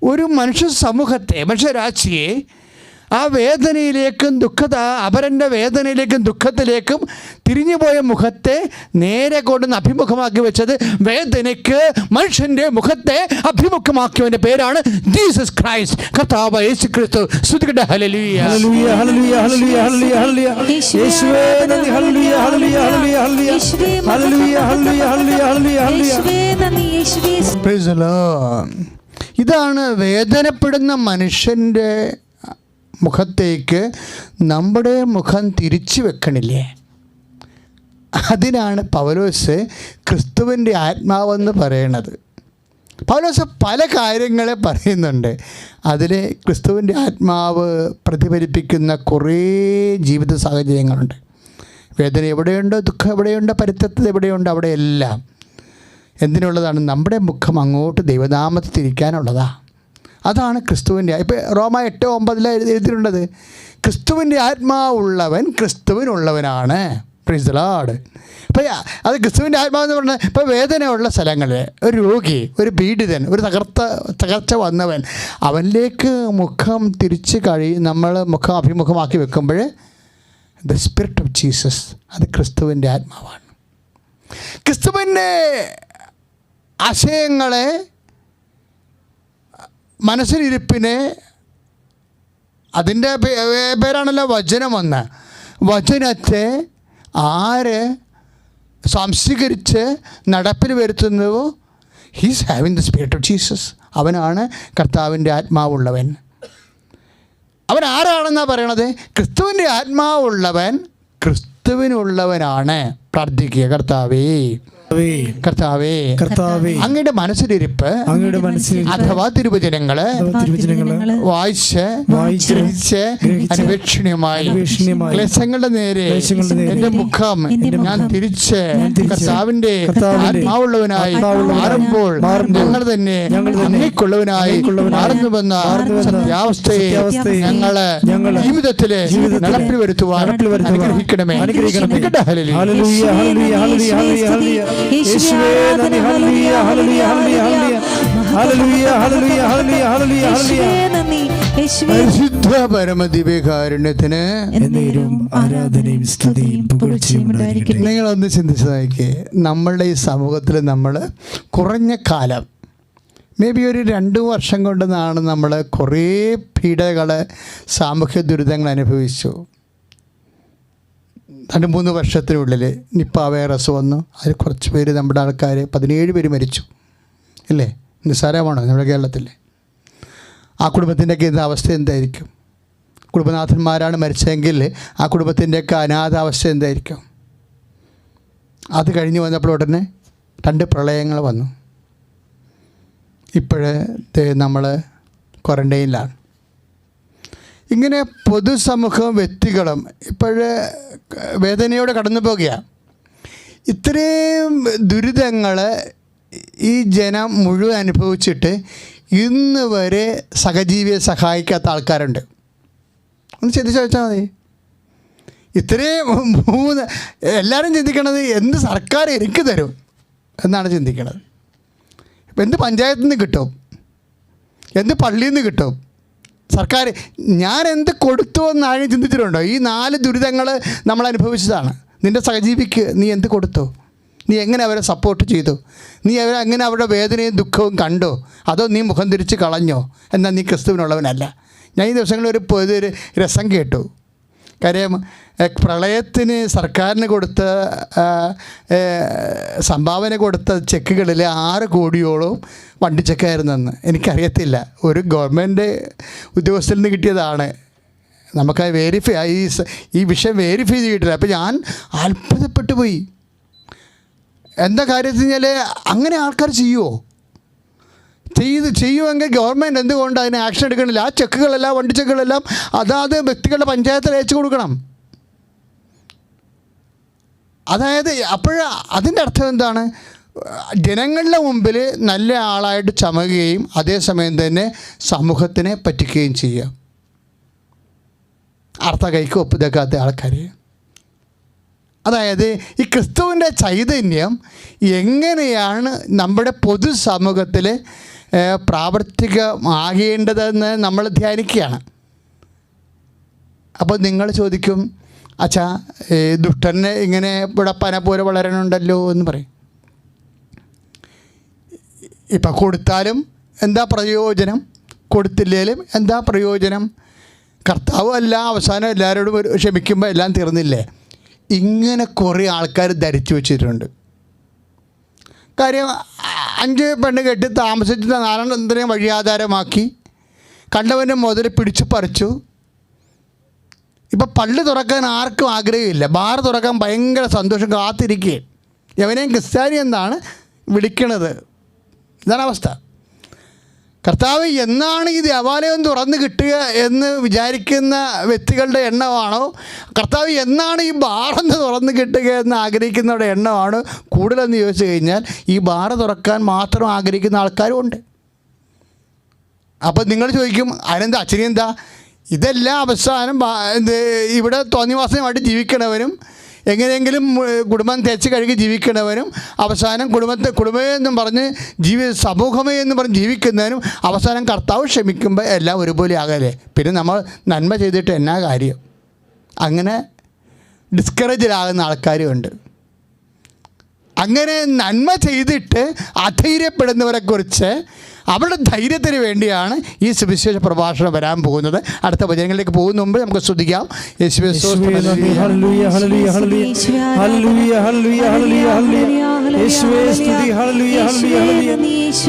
ഒരു മനുഷ്യരാശിയെ ആ വേദനയിലേക്കും അപരൻ്റെ വേദനയിലേക്കും ദുഃഖത്തിലേക്കും തിരിഞ്ഞുപോയ മുഖത്തെ നേരെ കൊണ്ടുവന്ന് അഭിമുഖമാക്കി വെച്ചത് വേദനയ്ക്ക് മനുഷ്യൻ്റെ മുഖത്തെ അഭിമുഖമാക്കിയവൻ്റെ പേരാണ് ജീസസ് ക്രൈസ്റ്റ്, കർത്താവ് യേശു ക്രിസ്തു. സ്തുതിക്കട്ടെ. ഹല്ലേലൂയ, ഹല്ലേലൂയ, ഹല്ലേലൂയ, ഹല്ലേലൂയ, ഹല്ലേലൂയ, ഹല്ലേലൂയ. യേശുവേ നന്ദി. ഹല്ലേലൂയ, ഹല്ലേലൂയ, ഹല്ലേലൂയ, ഹല്ലേലൂയ. ഹല്ലേലൂയ, ഹല്ലേലൂയ, ഹല്ലേലൂയ, ഹല്ലേലൂയ, ഹല്ലേലൂയ. Praise the lord. ഇതാണ് വേദനപ്പെടുന്ന മനുഷ്യൻ്റെ മുഖത്തേക്ക് നമ്മുടെ മുഖം തിരിച്ചു വെക്കണില്ലേ, അതിനാണ് പൗലോസ് ക്രിസ്തുവിൻ്റെ ആത്മാവെന്ന് പറയണത്. പൗലോസ് പല കാര്യങ്ങളെ പറയുന്നുണ്ട്. അതിൽ ക്രിസ്തുവിൻ്റെ ആത്മാവ് പ്രതിഫലിപ്പിക്കുന്ന കുറേ ജീവിത സാഹചര്യങ്ങളുണ്ട്. വേദന എവിടെയുണ്ടോ, ദുഃഖം എവിടെയുണ്ടോ, പരിത്യക്തത എവിടെയുണ്ടോ, അവിടെയെല്ലാം എന്തിനുള്ളതാണ്? നമ്മുടെ മുഖം അങ്ങോട്ട് ദൈവനാമത്തിൽ തിരിക്കാനുള്ളതാണ്. അതാണ് ക്രിസ്തുവിൻ്റെ. ഇപ്പോൾ റോമ 8:9 എഴുതിയിട്ടുള്ളത്, ക്രിസ്തുവിൻ്റെ ആത്മാവുള്ളവൻ ക്രിസ്തുവിനുള്ളവനാണ്. Praise the lord. അപ്പോൾ അത് ക്രിസ്തുവിൻ്റെ ആത്മാവെന്ന് പറഞ്ഞാൽ ഇപ്പോൾ വേദനയുള്ള സ്ഥലങ്ങളിൽ ഒരു രോഗി, ഒരു പീഡിതൻ, ഒരു തകർച്ച വന്നവൻ, അവനിലേക്ക് മുഖം തിരിച്ച് നമ്മൾ മുഖം അഭിമുഖമാക്കി വെക്കുമ്പോൾ ദ സ്പിരിറ്റ് ഓഫ് ജീസസ്, അത് ക്രിസ്തുവിൻ്റെ ആത്മാവാണ്. ക്രിസ്തുവിൻ്റെ ആശയങ്ങളെ, മനസ്സിലിരിപ്പിനെ, അതിൻ്റെ പേരാണല്ലോ വചനമെന്ന്. വചനത്തെ ആര് സംസ്വീകരിച്ച് നടപ്പിൽ വരുത്തുന്നുവോ, he's having the spirit of Jesus. അവനാണ് കർത്താവിൻ്റെ ആത്മാവുള്ളവൻ. അവൻ ആരാണെന്നാണ് പറയണത്? ക്രിസ്തുവിൻ്റെ ആത്മാവുള്ളവൻ ക്രിസ്തുവിനുള്ളവനാണ്. പ്രാർത്ഥിക്കുക, കർത്താവേ, അങ്ങയുടെ മനസ്സിലിരിപ്പ് അഥവാ തിരുവചനങ്ങള് വായിച്ച് ഗ്രഹിച്ച് അന്വേഷണീയമായി ക്ലേശങ്ങളുടെ നേരെ എന്റെ മുഖം ഞാൻ തിരിച്ച് കർത്താവിന്റെ ആത്മാവുള്ളവനായി മാറുമ്പോൾ ഞങ്ങൾ തന്നെ അങ്ങേക്കുള്ളവനായി മാറുന്നുവെന്ന സത്യാവസ്ഥയെ ഞങ്ങള് ജീവിതത്തില് നടപ്പിൽ വരുത്തുവാൻ അനുഗ്രഹിക്കണമേ. യേശുവേ നന്ദി. ഹല്ലേലൂയ, ഹല്ലേലൂയ, ഹല്ലേലൂയ, ഹല്ലേലൂയ, ഹല്ലേലൂയ, ഹല്ലേലൂയ, ഹല്ലേലൂയ, ഹല്ലേലൂയ. പരിശുദ്ധ പരമദിവ്യകാരുണ്യത്തിന് ആരാധനയും സ്തുതിയും പുകഴ്ചയും ഉണ്ടായിരിക്കട്ടെ. നിങ്ങളൊന്ന് ചിന്തിച്ചു നോക്കിയേ, നമ്മളുടെ ഈ സമൂഹത്തിൽ നമ്മൾ കുറഞ്ഞ കാലം, മേ ബി ഒരു 2 വർഷം കൊണ്ടെന്നാണ് നമ്മൾ കുറേ പീഡകൾ, സാമൂഹ്യ ദുരിതങ്ങൾ അനുഭവിച്ചു. 2-3 വർഷത്തിനുള്ളിൽ നിപ്പ വൈറസ് വന്നു. അതിൽ കുറച്ച് പേര്, നമ്മുടെ ആൾക്കാർ 17 പേര് മരിച്ചു. ഇല്ലേ? നിസ്സാരമാണോ നമ്മുടെ കേരളത്തിൽ? ആ കുടുംബത്തിൻ്റെയൊക്കെ ഇത് അവസ്ഥ എന്തായിരിക്കും? കുടുംബനാഥന്മാരാണ് മരിച്ചതെങ്കിൽ ആ കുടുംബത്തിൻ്റെയൊക്കെ അനാഥാവസ്ഥ എന്തായിരിക്കും? അത് കഴിഞ്ഞ് വന്നപ്പോൾ ഉടനെ 2 പ്രളയങ്ങൾ വന്നു. ഇപ്പോഴത്തെ നമ്മൾ ക്വാറൻറ്റൈനിലാണ്. ഇങ്ങനെ പൊതുസമൂഹവും വ്യക്തികളും ഇപ്പോഴ് വേദനയോടെ കടന്നു പോകുകയാണ്. ഇത്രയും ദുരിതങ്ങൾ ഈ ജനം മുഴുവൻ അനുഭവിച്ചിട്ട് ഇന്ന് വരെ സഹജീവിയെ സഹായിക്കാത്ത ആൾക്കാരുണ്ട്. ഒന്ന് ചിന്തിച്ച് വെച്ചാൽ മതി. ഇത്രയും എല്ലാവരും ചിന്തിക്കണത് എന്ത് സർക്കാർ എനിക്ക് തരും എന്നാണ് ചിന്തിക്കണത്. ഇപ്പം എന്ത് പഞ്ചായത്തിൽ നിന്ന് കിട്ടും, എന്ത് പള്ളിയിൽ നിന്ന് കിട്ടും, സർക്കാർ ഞാൻ എന്ത് കൊടുത്തു എന്നാരും ചിന്തിച്ചിട്ടുണ്ടോ? ഈ 4 ദുരിതങ്ങൾ നമ്മൾ അനുഭവിച്ചതാണ്. നിൻ്റെ സഹജീവിക്ക് നീ എന്ത് കൊടുത്തു? നീ എങ്ങനെ അവരെ സപ്പോർട്ട് ചെയ്തു? നീ അവരെ എങ്ങനെ അവരുടെ വേദനയും ദുഃഖവും കണ്ടോ? അതോ നീ മുഖം തിരിച്ച് കളഞ്ഞോ? എന്നാൽ നീ ക്രിസ്തുവിനുള്ളവനല്ല. ഞാൻ ഈ ദിവസങ്ങളിൽ ഒരു രസം കേട്ടു. കാര്യം പ്രളയത്തിന് സർക്കാരിന് കൊടുത്ത സംഭാവന കൊടുത്ത ചെക്കുകളിൽ 6 കോടിയോളം വണ്ടി ചെക്കായിരുന്നെന്ന്. എനിക്കറിയത്തില്ല, ഒരു ഗവൺമെൻറ് ഉദ്യോഗസ്ഥരിൽ നിന്ന് കിട്ടിയതാണ്. നമുക്ക് വെരിഫൈ ഈ വിഷയം വെരിഫൈ ചെയ്തിട്ടില്ല. അപ്പോൾ ഞാൻ അത്ഭുതപ്പെട്ടു പോയി. എന്താ കാര്യത്തിൽ കഴിഞ്ഞാൽ അങ്ങനെ ആൾക്കാർ ചെയ്യുമോ? ചെയ്യുമെങ്കിൽ ഗവൺമെൻറ് എന്തുകൊണ്ട് അതിന് ആക്ഷൻ എടുക്കണില്ല? ആ ചെക്കുകളെല്ലാം, വണ്ടി ചെക്കുകളെല്ലാം അതാത് വ്യക്തികളുടെ പഞ്ചായത്തിൽ അയച്ചു കൊടുക്കണം. അതായത് അതിൻ്റെ അർത്ഥം എന്താണ്? ജനങ്ങളുടെ മുമ്പിൽ നല്ല ആളായിട്ട് ചമയുകയും അതേസമയം തന്നെ സമൂഹത്തിനെ പറ്റിക്കുകയും ചെയ്യുക. അർത്ഥ കൈക്ക് ഒപ്പിതക്കാത്ത ആൾക്കാർ. അതായത് ഈ ക്രിസ്തുവിൻ്റെ ചൈതന്യം എങ്ങനെയാണ് നമ്മുടെ പൊതുസമൂഹത്തിൽ പ്രാവർത്തികമാകേണ്ടതെന്ന് നമ്മൾ ധ്യാനിക്കുകയാണ്. അപ്പോൾ നിങ്ങൾ ചോദിക്കും, അച്ഛാ ദുഷ്ടനെ ഇങ്ങനെ ഇവിടെ പന പോലെ വളരണുണ്ടല്ലോ എന്ന് പറയും. ഇപ്പം കൊടുത്താലും എന്താ പ്രയോജനം? കൊടുത്തില്ലേലും എന്താ പ്രയോജനം? കർത്താവ് അല്ല അവസാനം എല്ലാവരോടും ക്ഷമിക്കുമ്പോൾ എല്ലാം തീർന്നില്ലേ? ഇങ്ങനെ കുറേ ആൾക്കാർ ധരിച്ചു വച്ചിട്ടുണ്ട്. കാര്യം 5 പെണ്ണ് കെട്ടി താമസിച്ചിട്ട് 4 വഴിയാധാരമാക്കി കണ്ടവൻ്റെ മുതൽ പിടിച്ചു പറിച്ചു. ഇപ്പം പള്ളി തുറക്കാൻ ആർക്കും ആഗ്രഹമില്ല, ബാർ തുറക്കാൻ ഭയങ്കര സന്തോഷം കാത്തിരിക്കുകയും എവനെയും ക്രിസ്ത്യാനി എന്നാണ് വിളിക്കണത്. ഇതാണ് അവസ്ഥ. കർത്താവ് എന്നാണ് ഈ ദേവാലയം തുറന്ന് കിട്ടുക എന്ന് വിചാരിക്കുന്ന വ്യക്തികളുടെ എണ്ണമാണോ, കർത്താവ് എന്നാണ് ഈ ബാറെന്ന് തുറന്ന് കിട്ടുക എന്ന് ആഗ്രഹിക്കുന്നവരുടെ എണ്ണമാണോ കൂടുതലെന്ന് ചോദിച്ചു കഴിഞ്ഞാൽ ഈ ബാറ് തുറക്കാൻ മാത്രം ആഗ്രഹിക്കുന്ന ആൾക്കാരും ഉണ്ട്. അപ്പം നിങ്ങൾ ചോദിക്കും, അതിനെന്താ അച്ഛനെ എന്താ? ഇതെല്ലാം അവസാനം ഇവിടെ തോന്നിവാസമായിട്ട് ജീവിക്കണവനും എങ്ങനെയെങ്കിലും കുടുംബം തേച്ച് കഴുകി ജീവിക്കണവനും അവസാനം കുടുംബമേ എന്നും പറഞ്ഞ് സമൂഹമേ എന്ന് പറഞ്ഞ് ജീവിക്കുന്നവനും അവസാനം കർത്താവ് ക്ഷമിക്കുമ്പോൾ എല്ലാം ഒരുപോലെ ആകല്ലേ. പിന്നെ നമ്മൾ നന്മ ചെയ്തിട്ട് എന്നാ കാര്യം? അങ്ങനെ ഡിസ്കറേജിലാകുന്ന ആൾക്കാരുമുണ്ട്. അങ്ങനെ നന്മ ചെയ്തിട്ട് അധൈര്യപ്പെടുന്നവരെക്കുറിച്ച് അവരുടെ ധൈര്യത്തിന് വേണ്ടിയാണ് ഈ സുവിശേഷ പ്രഭാഷണം വരാൻ പോകുന്നത്. അടുത്ത വചനങ്ങളിലേക്ക് പോകുന്ന മുമ്പ് നമുക്ക് സ്തുതിക്കാം. യേശുവേ സ്തോത്രം. ഹല്ലേലൂയ ഹല്ലേലൂയ ഹല്ലേലൂയ ഹല്ലേലൂയ ഹല്ലേലൂയ ഹല്ലേലൂയ ഹല്ലേലൂയ യേശുവേ സ്തുതി. ഹല്ലേലൂയ ഹല്ലേലൂയ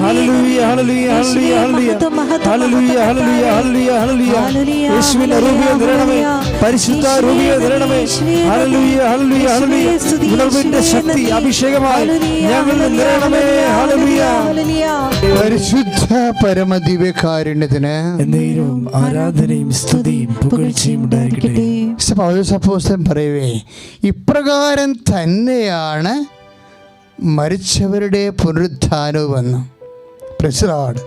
ഹല്ലേലൂയ ഹല്ലേലൂയ ഹല്ലേലൂയ ഹല്ലേലൂയ ഹല്ലേലൂയ ഹല്ലേലൂയ ഹല്ലേലൂയ യേശുവിന്റെ രൂപയെ നിറയണമേ, പരിശുദ്ധ രൂപയെ നിറയണമേ. ഹല്ലേലൂയ ഹല്ലേലൂയ ഹല്ലേലൂയ ഉണർവിന്റെ ശക്തി അഭിഷേകമായി ഞങ്ങളിൽ നിറയണമേ. ഹല്ലേലൂയ പരിശുദ്ധ പരമദിവ്യകാരുണ്യത്തിന് എന്നേരവും ആരാധനയും സ്തുതിയും പുകഴ്ചയും ഉണ്ടായിരിക്കട്ടെ. പൗലോസ് അപ്പോസ്തലൻ പറയുവേ, ഇപ്രകാരം തന്നെയാണ് മരിച്ചവരുടെ പുനരുത്ഥാനവുമെന്ന്. Price the lord.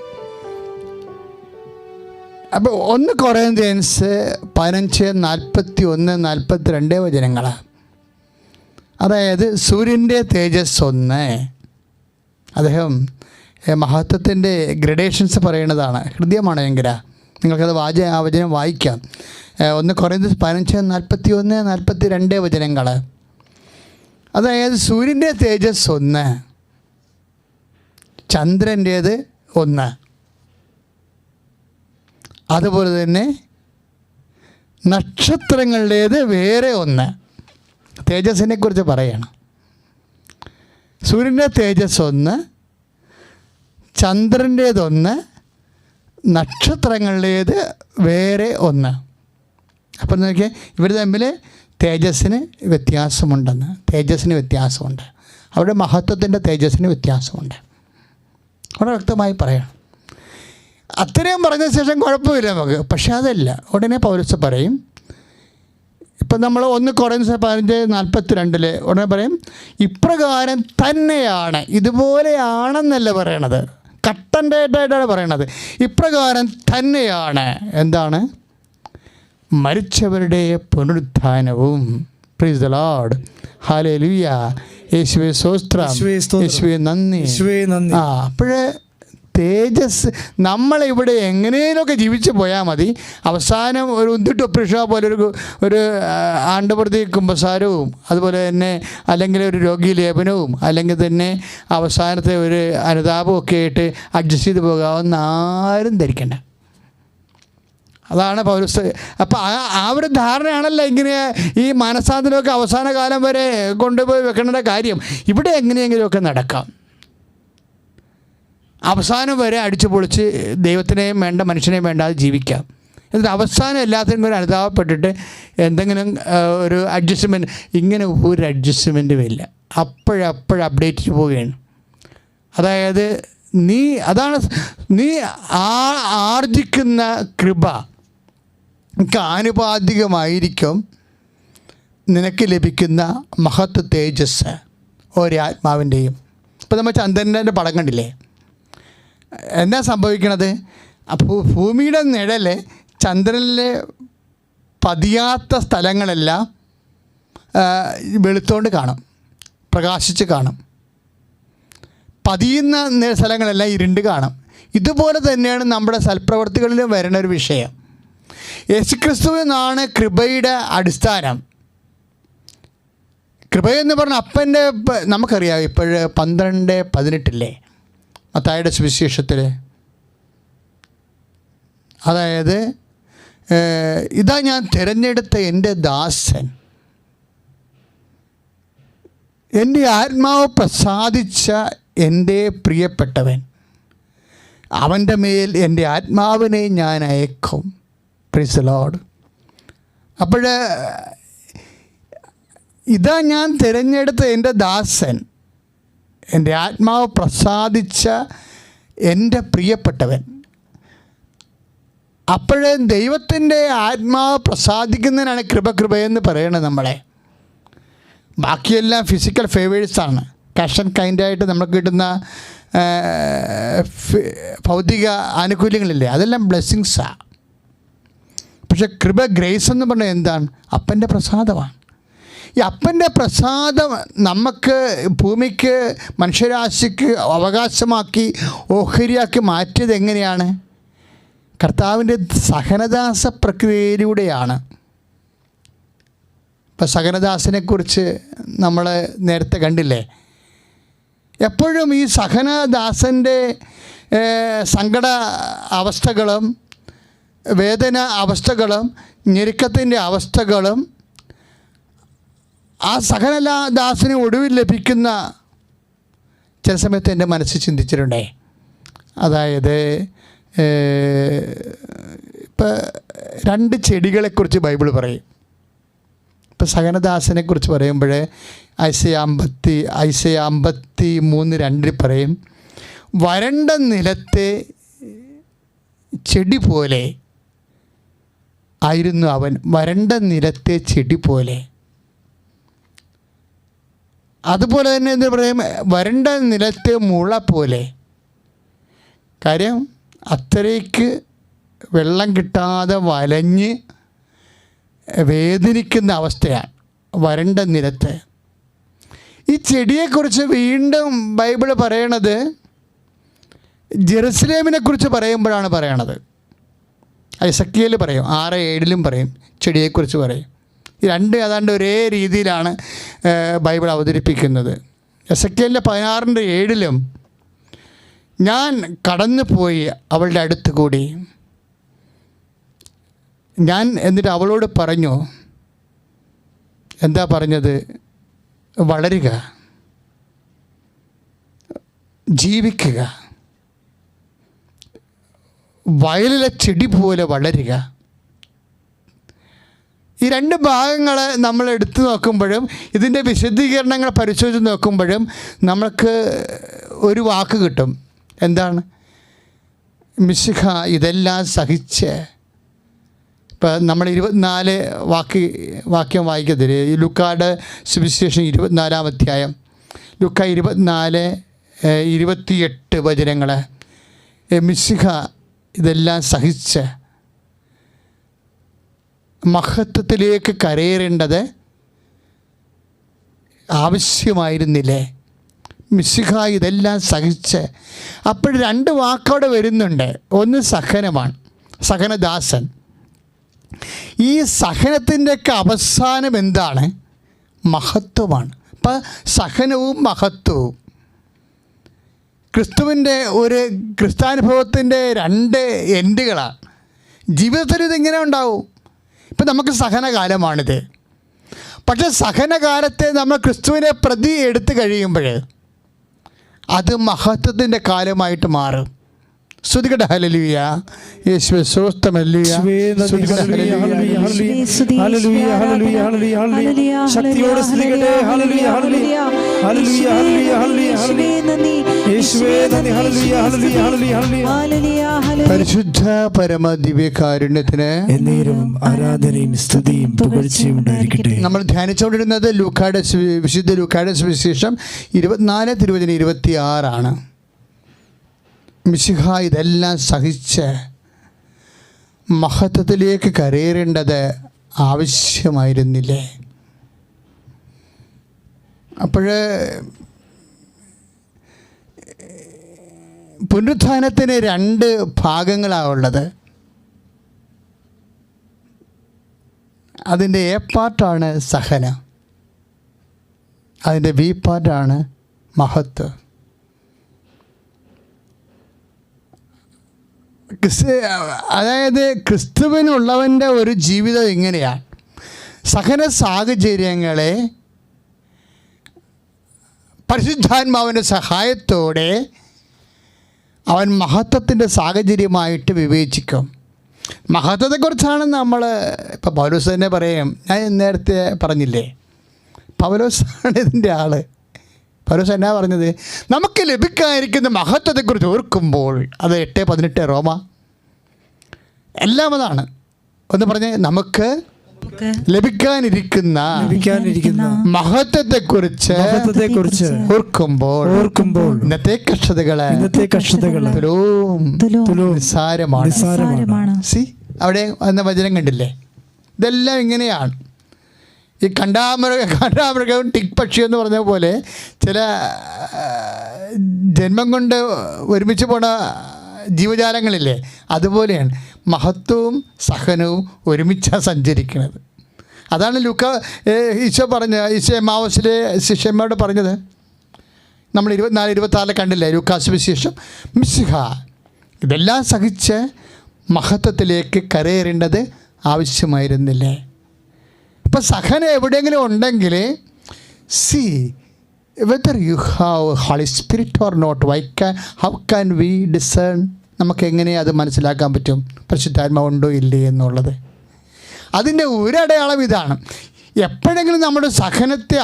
അപ്പോൾ 1 കൊറിന്ത്യൻസ് 15:41-42 വചനങ്ങളാണ്. അതായത് സൂര്യൻ്റെ തേജസ് 1. അദ്ദേഹം മഹത്വത്തിൻ്റെ ഗ്രഡേഷൻസ് പറയുന്നതാണ്. ഹൃദയമാണ് ഭയങ്കര. നിങ്ങൾക്കത് ആ വചനം വായിക്കാം. 1 കൊറിന്ത്യൻസ് 15:41-42 വചനങ്ങൾ. അതായത് സൂര്യൻ്റെ തേജസ് 1, ചന്ദ്രൻ്റേത് 1, അതുപോലെ തന്നെ നക്ഷത്രങ്ങളുടേത് വേറെ 1. തേജസ്സിനെ കുറിച്ച് പറയണം. സൂര്യൻ്റെ തേജസ് 1, ചന്ദ്രൻ്റേത് 1, നക്ഷത്രങ്ങളുടേത് വേറെ 1. അപ്പം നോക്കിയാൽ ഇവർ തമ്മിൽ തേജസ്സിന് വ്യത്യാസമുണ്ടെന്ന്. തേജസ്സിന് വ്യത്യാസമുണ്ട്. അവിടെ മഹത്വത്തിൻ്റെ തേജസ്സിന് വ്യത്യാസമുണ്ട്. അവിടെ വ്യക്തമായി പറയണം. അത്രയും പറഞ്ഞ ശേഷം കുഴപ്പമില്ല നമുക്ക്. പക്ഷെ അതല്ല, ഉടനെ പൗലോസ് പറയും. ഇപ്പം നമ്മൾ 1 കൊറിന്ത്യൻസ് 15:42 ഉടനെ പറയും, ഇപ്രകാരം തന്നെയാണ്. ഇതുപോലെയാണെന്നല്ല പറയണത്, കട്ടൻ്റായിട്ടാണ് പറയണത്. ഇപ്രകാരം തന്നെയാണ്. എന്താണ്? മരിച്ചവരുടെ പുനരുത്ഥാനവും. Praise the lord. ഹല്ലേലൂയ. യേശുവേ സ്തോത്രം. യേശുവേ നന്ദി. യേശുവേ നന്ദി. അപ്പോഴേ തേജസ് നമ്മളിവിടെ എങ്ങനെയൊക്കെ ജീവിച്ചു പോയാൽ മതി, അവസാനം ഒരു ഉന്തിട്ട് ഒപ്രേഷ പോലെ ഒരു ആണ്ടുപ്രതി കുമ്പസാരവും അതുപോലെ തന്നെ അല്ലെങ്കിൽ ഒരു രോഗി ലേപനവും അല്ലെങ്കിൽ തന്നെ അവസാനത്തെ ഒരു അനുതാപവും ഒക്കെ ആയിട്ട് അഡ്ജസ്റ്റ് ചെയ്ത് പോകാമെന്ന് ആരും ധരിക്കണ്ട. അതാണ് പൗലോസ്. അപ്പം ആ ഒരു ധാരണയാണല്ലോ ഇങ്ങനെ ഈ മാനസാന്തരമൊക്കെ അവസാന കാലം വരെ കൊണ്ടുപോയി വെക്കേണ്ട കാര്യം. ഇവിടെ എങ്ങനെയെങ്കിലുമൊക്കെ നടക്കാം, അവസാനം വരെ അടിച്ചു പൊളിച്ച് ദൈവത്തിനെയും വേണ്ട മനുഷ്യനെയും വേണ്ടാതെ ജീവിക്കാം. എന്നിട്ട് അവസാനം എല്ലാത്തിനും കൂടെ അനുതാപപ്പെട്ടിട്ട് എന്തെങ്കിലും ഒരു അഡ്ജസ്റ്റ്മെൻറ്റ്, ഇങ്ങനെ ഒരു അഡ്ജസ്റ്റ്മെൻറ്റും ഇല്ല. അപ്പോഴപ്പോഴും അപ്ഡേറ്റ് ചെയ്ത് പോവുകയാണ്. അതായത് നീ ആർജിക്കുന്ന കൃപ ആനുപാതികമായിരിക്കും നിനക്ക് ലഭിക്കുന്ന മഹത്വ തേജസ് ഓരോ ആത്മാവിൻ്റെയും. ഇപ്പോൾ നമ്മൾ ചന്ദ്രൻ്റെ പടം കണ്ടില്ലേ? എന്താ സംഭവിക്കണത്? അപ്പോൾ ഭൂമിയുടെ നിഴൽ ചന്ദ്രനിലെ പതിയാത്ത സ്ഥലങ്ങളെല്ലാം വെളുത്തോണ്ട് കാണും, പ്രകാശിച്ച് കാണും. പതിയുന്ന സ്ഥലങ്ങളെല്ലാം ഇരുണ്ട് കാണും. ഇതുപോലെ തന്നെയാണ് നമ്മുടെ സൽപ്രവർത്തികളിൽ വരുന്ന ഒരു വിഷയം. യേശുക്രിസ്തുവിനാണ് കൃപയുടെ അടിസ്ഥാനം. കൃപയെന്ന് പറഞ്ഞാൽ അപ്പൻ്റെ നമുക്കറിയാം. ഇപ്പോൾ 12:18 മത്തായിയുടെ സുവിശേഷത്തിൽ, അതായത് ഇതാ ഞാൻ തിരഞ്ഞെടുത്ത എൻ്റെ ദാസൻ, എൻ്റെ ആത്മാവ് പ്രസാദിച്ച എൻ്റെ പ്രിയപ്പെട്ടവൻ, അവൻ്റെ മേൽ എൻ്റെ ആത്മാവിനെ ഞാൻ അയക്കും. Price the lord. അപ്പോൾ ഇതാ ഞാൻ തിരഞ്ഞെടുത്ത എൻ്റെ ദാസൻ, എൻ്റെ ആത്മാവ് പ്രസാദിച്ച എൻ്റെ പ്രിയപ്പെട്ടവൻ. അപ്പോഴേ ദൈവത്തിൻ്റെ ആത്മാവ് പ്രസാദിക്കുന്നതിനാണ് കൃപയെന്ന് പറയണത് നമ്മളെ. ബാക്കിയെല്ലാം ഫിസിക്കൽ ഫേവേഴ്സാണ്, കാഷൻ കൈൻഡായിട്ട് നമുക്ക് കിട്ടുന്ന ഭൗതിക ആനുകൂല്യങ്ങളില്ലേ, അതെല്ലാം ബ്ലെസ്സിങ്സാണ്. പക്ഷെ കൃപ, ഗ്രേസ് എന്ന് പറഞ്ഞാൽ എന്താണ്? അപ്പൻ്റെ പ്രസാദമാണ്. ഈ അപ്പൻ്റെ പ്രസാദം നമുക്ക് ഭൂമിക്ക് മനുഷ്യരാശിക്ക് അവകാശമാക്കി ഓഹരിയാക്കി മാറ്റിയത് എങ്ങനെയാണ്? കർത്താവിൻ്റെ സഹനദാസ പ്രക്രിയയിലൂടെയാണ്. ഇപ്പം സഹനദാസനെക്കുറിച്ച് നമ്മൾ നേരത്തെ കണ്ടില്ലേ? എപ്പോഴും ഈ സഹനദാസൻ്റെ സങ്കട അവസ്ഥകളും വേദന അവസ്ഥകളും ഞെരുക്കത്തിൻ്റെ അവസ്ഥകളും ആ സഹനദാസന് ഒടുവിൽ ലഭിക്കുന്ന ചില സമയത്ത് എൻ്റെ മനസ്സിൽ ചിന്തിച്ചിട്ടുണ്ടേ. അതായത് ഇപ്പം 2 ചെടികളെക്കുറിച്ച് ബൈബിൾ പറയും. ഇപ്പം സഹനദാസനെക്കുറിച്ച് പറയുമ്പോൾ ഐസയ 53:2 പറയും, വരണ്ട നിലത്തെ ചെടി പോലെ ആയിരുന്നു അവൻ. വരണ്ട നിലത്തെ ചെടി പോലെ. അതുപോലെ തന്നെ എന്താ പറയും, വരണ്ട നിലത്തെ മുള പോലെ. കാര്യം അത്രയ്ക്ക് വെള്ളം കിട്ടാതെ വലഞ്ഞ് വേദനിക്കുന്ന അവസ്ഥയാണ് വരണ്ട നിലത്ത്. ഈ ചെടിയെക്കുറിച്ച് വീണ്ടും ബൈബിൾ പറയണത് ജെറുസലേമിനെ കുറിച്ച് പറയുമ്പോഴാണ് പറയണത്. എസെക്കിയേൽ പറയും, 6:7 പറയും, ചെടിയെക്കുറിച്ച് പറയും. ഈ 2 ഏതാണ്ട് ഒരേ രീതിയിലാണ് ബൈബിൾ അവതരിപ്പിക്കുന്നത്. എസെക്കിയേലിൻ്റെ 16:7 ഞാൻ കടന്നു പോയി അവളുടെ അടുത്ത് കൂടി, ഞാൻ എന്നിട്ട് അവളോട് പറഞ്ഞു. എന്താ പറഞ്ഞത്? വളരുക, ജീവിക്കുക, വയലിലെ ചെടി പോലെ വളരുക. ഈ 2 ഭാഗങ്ങൾ നമ്മൾ എടുത്തു നോക്കുമ്പോഴും ഇതിൻ്റെ വിശദീകരണങ്ങൾ പരിശോധിച്ച് നോക്കുമ്പോഴും നമുക്ക് ഒരു വാക്ക് കിട്ടും. എന്താണ്? മിശിഹ ഇതെല്ലാം സഹിച്ച്. ഇപ്പം നമ്മൾ 24 വാക്യം വായിക്കത്തില്ലേ? ഈ ലുക്കായുടെ സുവിശേഷം 24-ാം അധ്യായം, ലുക്ക 24:28 വചനങ്ങൾ. മിശിഹ ഇതെല്ലാം സഹിച്ച് മഹത്വത്തിലേക്ക് കരയേറേണ്ടത് ആവശ്യമായിരുന്നില്ലേ? മിശിഹ ഇതെല്ലാം സഹിച്ച്. അപ്പോൾ 2 വാക്കവിടെ വരുന്നുണ്ട്. ഒന്ന് സഹനമാണ്, സഹനദാസൻ. ഈ സഹനത്തിൻ്റെയൊക്കെ അവസാനം എന്താണ്? മഹത്വമാണ്. അപ്പം സഹനവും മഹത്വവും ക്രിസ്തുവിൻ്റെ ഒരു ക്രിസ്താനുഭവത്തിൻ്റെ 2 എൻഡുകളാണ്. ജീവിതത്തിൽ ഇതിങ്ങനെ ഉണ്ടാവും. ഇപ്പം നമുക്ക് സഹനകാലമാണിത്. പക്ഷേ സഹനകാലത്തെ നമ്മൾ ക്രിസ്തുവിനെ പ്രതി എടുത്തു കഴിയുമ്പോൾ അത് മഹത്വത്തിൻ്റെ കാലമായിട്ട് മാറും. സ്തുതിക്കട്ടെ. ഹല്ലേലൂയ. യേശുവേ സ്തോത്രം. ഹല്ലേലൂയ. സ്തുതിക്കട്ടെ. ഹല്ലേലൂയ. ഹല്ലേലൂയ. ഹല്ലേലൂയ. ശക്തിയോടെ സ്തുതിക്കട്ടെ. ഹല്ലേലൂയ. ഹല്ലേലൂയ. ഹല്ലേലൂയ. ഹല്ലേലൂയ. യേശുവേ നന്ദി. ഹല്ലേലൂയ. ഹല്ലേലൂയ. ഹല്ലേലൂയ. പരിശുദ്ധ പരമ ദിവ്യകാരുണ്യത്തിന് എന്നേരും ആരാധനയും സ്തുതിയും പുകഴ്ചയും ഉണ്ടായിരിക്കട്ടെ. നമ്മൾ ധ്യാനിച്ചുകൊണ്ടിരുന്നത് വിശുദ്ധ ലൂക്കായുടെ സുവിശേഷം 24:26 മിശിഹ ഇതെല്ലാം സഹിച്ച് മഹത്വത്തിലേക്ക് കരയേറേണ്ടത് ആവശ്യമായിരുന്നില്ലേ? അപ്പോൾ പുനരുത്ഥാനത്തിന് 2 ഭാഗങ്ങളാണ് ഉള്ളത്. അതിൻ്റെ എ പാർട്ടാണ് സഹനം, അതിൻ്റെ ബി പാർട്ടാണ് മഹത്വം. അതായത് ക്രിസ്തുവിനുള്ളവൻ്റെ ഒരു ജീവിതം ഇങ്ങനെയാണ്. സഹന സാഹചര്യങ്ങളെ പരിശുദ്ധാത്മാവിൻ്റെ സഹായത്തോടെ അവൻ മഹത്വത്തിൻ്റെ സാഹചര്യമായിട്ട് വിവേചിക്കും. മഹത്വത്തെക്കുറിച്ചാണ് നമ്മൾ ഇപ്പോൾ പൗലോസ് തന്നെ പറയും. ഞാൻ നേരത്തെ പറഞ്ഞില്ലേ, പൗലോസാണ് ഇതിൻ്റെ ആൾ. പൗലോസ് എന്നാ പറഞ്ഞത്? നമുക്ക് ലഭിക്കാനിരിക്കുന്ന മഹത്വത്തെക്കുറിച്ച് ഓർക്കുമ്പോൾ, അത് 8:18 റോമ എല്ലാം അതാണ്. ഒന്ന് പറഞ്ഞേ, നമുക്ക് ലഭിക്കാനിരിക്കുന്ന മഹത്വത്തെക്കുറിച്ച് ഓർക്കുമ്പോൾ ഇന്നത്തെ കഷ്ടതകള് നിസ്സാരമാണ്. അവിടെ വന്ന വചനം കണ്ടില്ലേ? ഇതെല്ലാം ഇങ്ങനെയാണ്. ഈ കണ്ടാമൃഗവും ടിക് പക്ഷി എന്ന് പറഞ്ഞ പോലെ ചില ജന്മം കൊണ്ട് ഒരുമിച്ച് പോണ ജീവജാലങ്ങളില്ലേ, അതുപോലെയാണ് മഹത്വവും സഹനവും ഒരുമിച്ചാണ് സഞ്ചരിക്കുന്നത്. അതാണ് ഈശോ എമ്മാവൂസിലെ ശിഷ്യന്മാരോട് പറഞ്ഞത്. നമ്മൾ 24-26 കണ്ടില്ലേ ലൂക്കാസ് വിശേഷം? മിശിഹ ഇതെല്ലാം സഹിച്ച് മഹത്വത്തിലേക്ക് കരയേറേണ്ടത് ആവശ്യമായിരുന്നില്ലേ? ഇപ്പം സഹനം എവിടെയെങ്കിലും ഉണ്ടെങ്കിൽ see whether you have holy spirit or not, how can we discern? നമുക്ക് എങ്ങനെയാണ് അത് മനസ്സിലാക്കാൻ പറ്റും പരിശുദ്ധാത്മാവ് ഉണ്ടോ ഇല്ലേ എന്നുള്ളത്? അതിൻ്റെ ഒരടയാളം ഇതാണ്. എപ്പോഴെങ്കിലും നമ്മുടെ സഹനത്തെ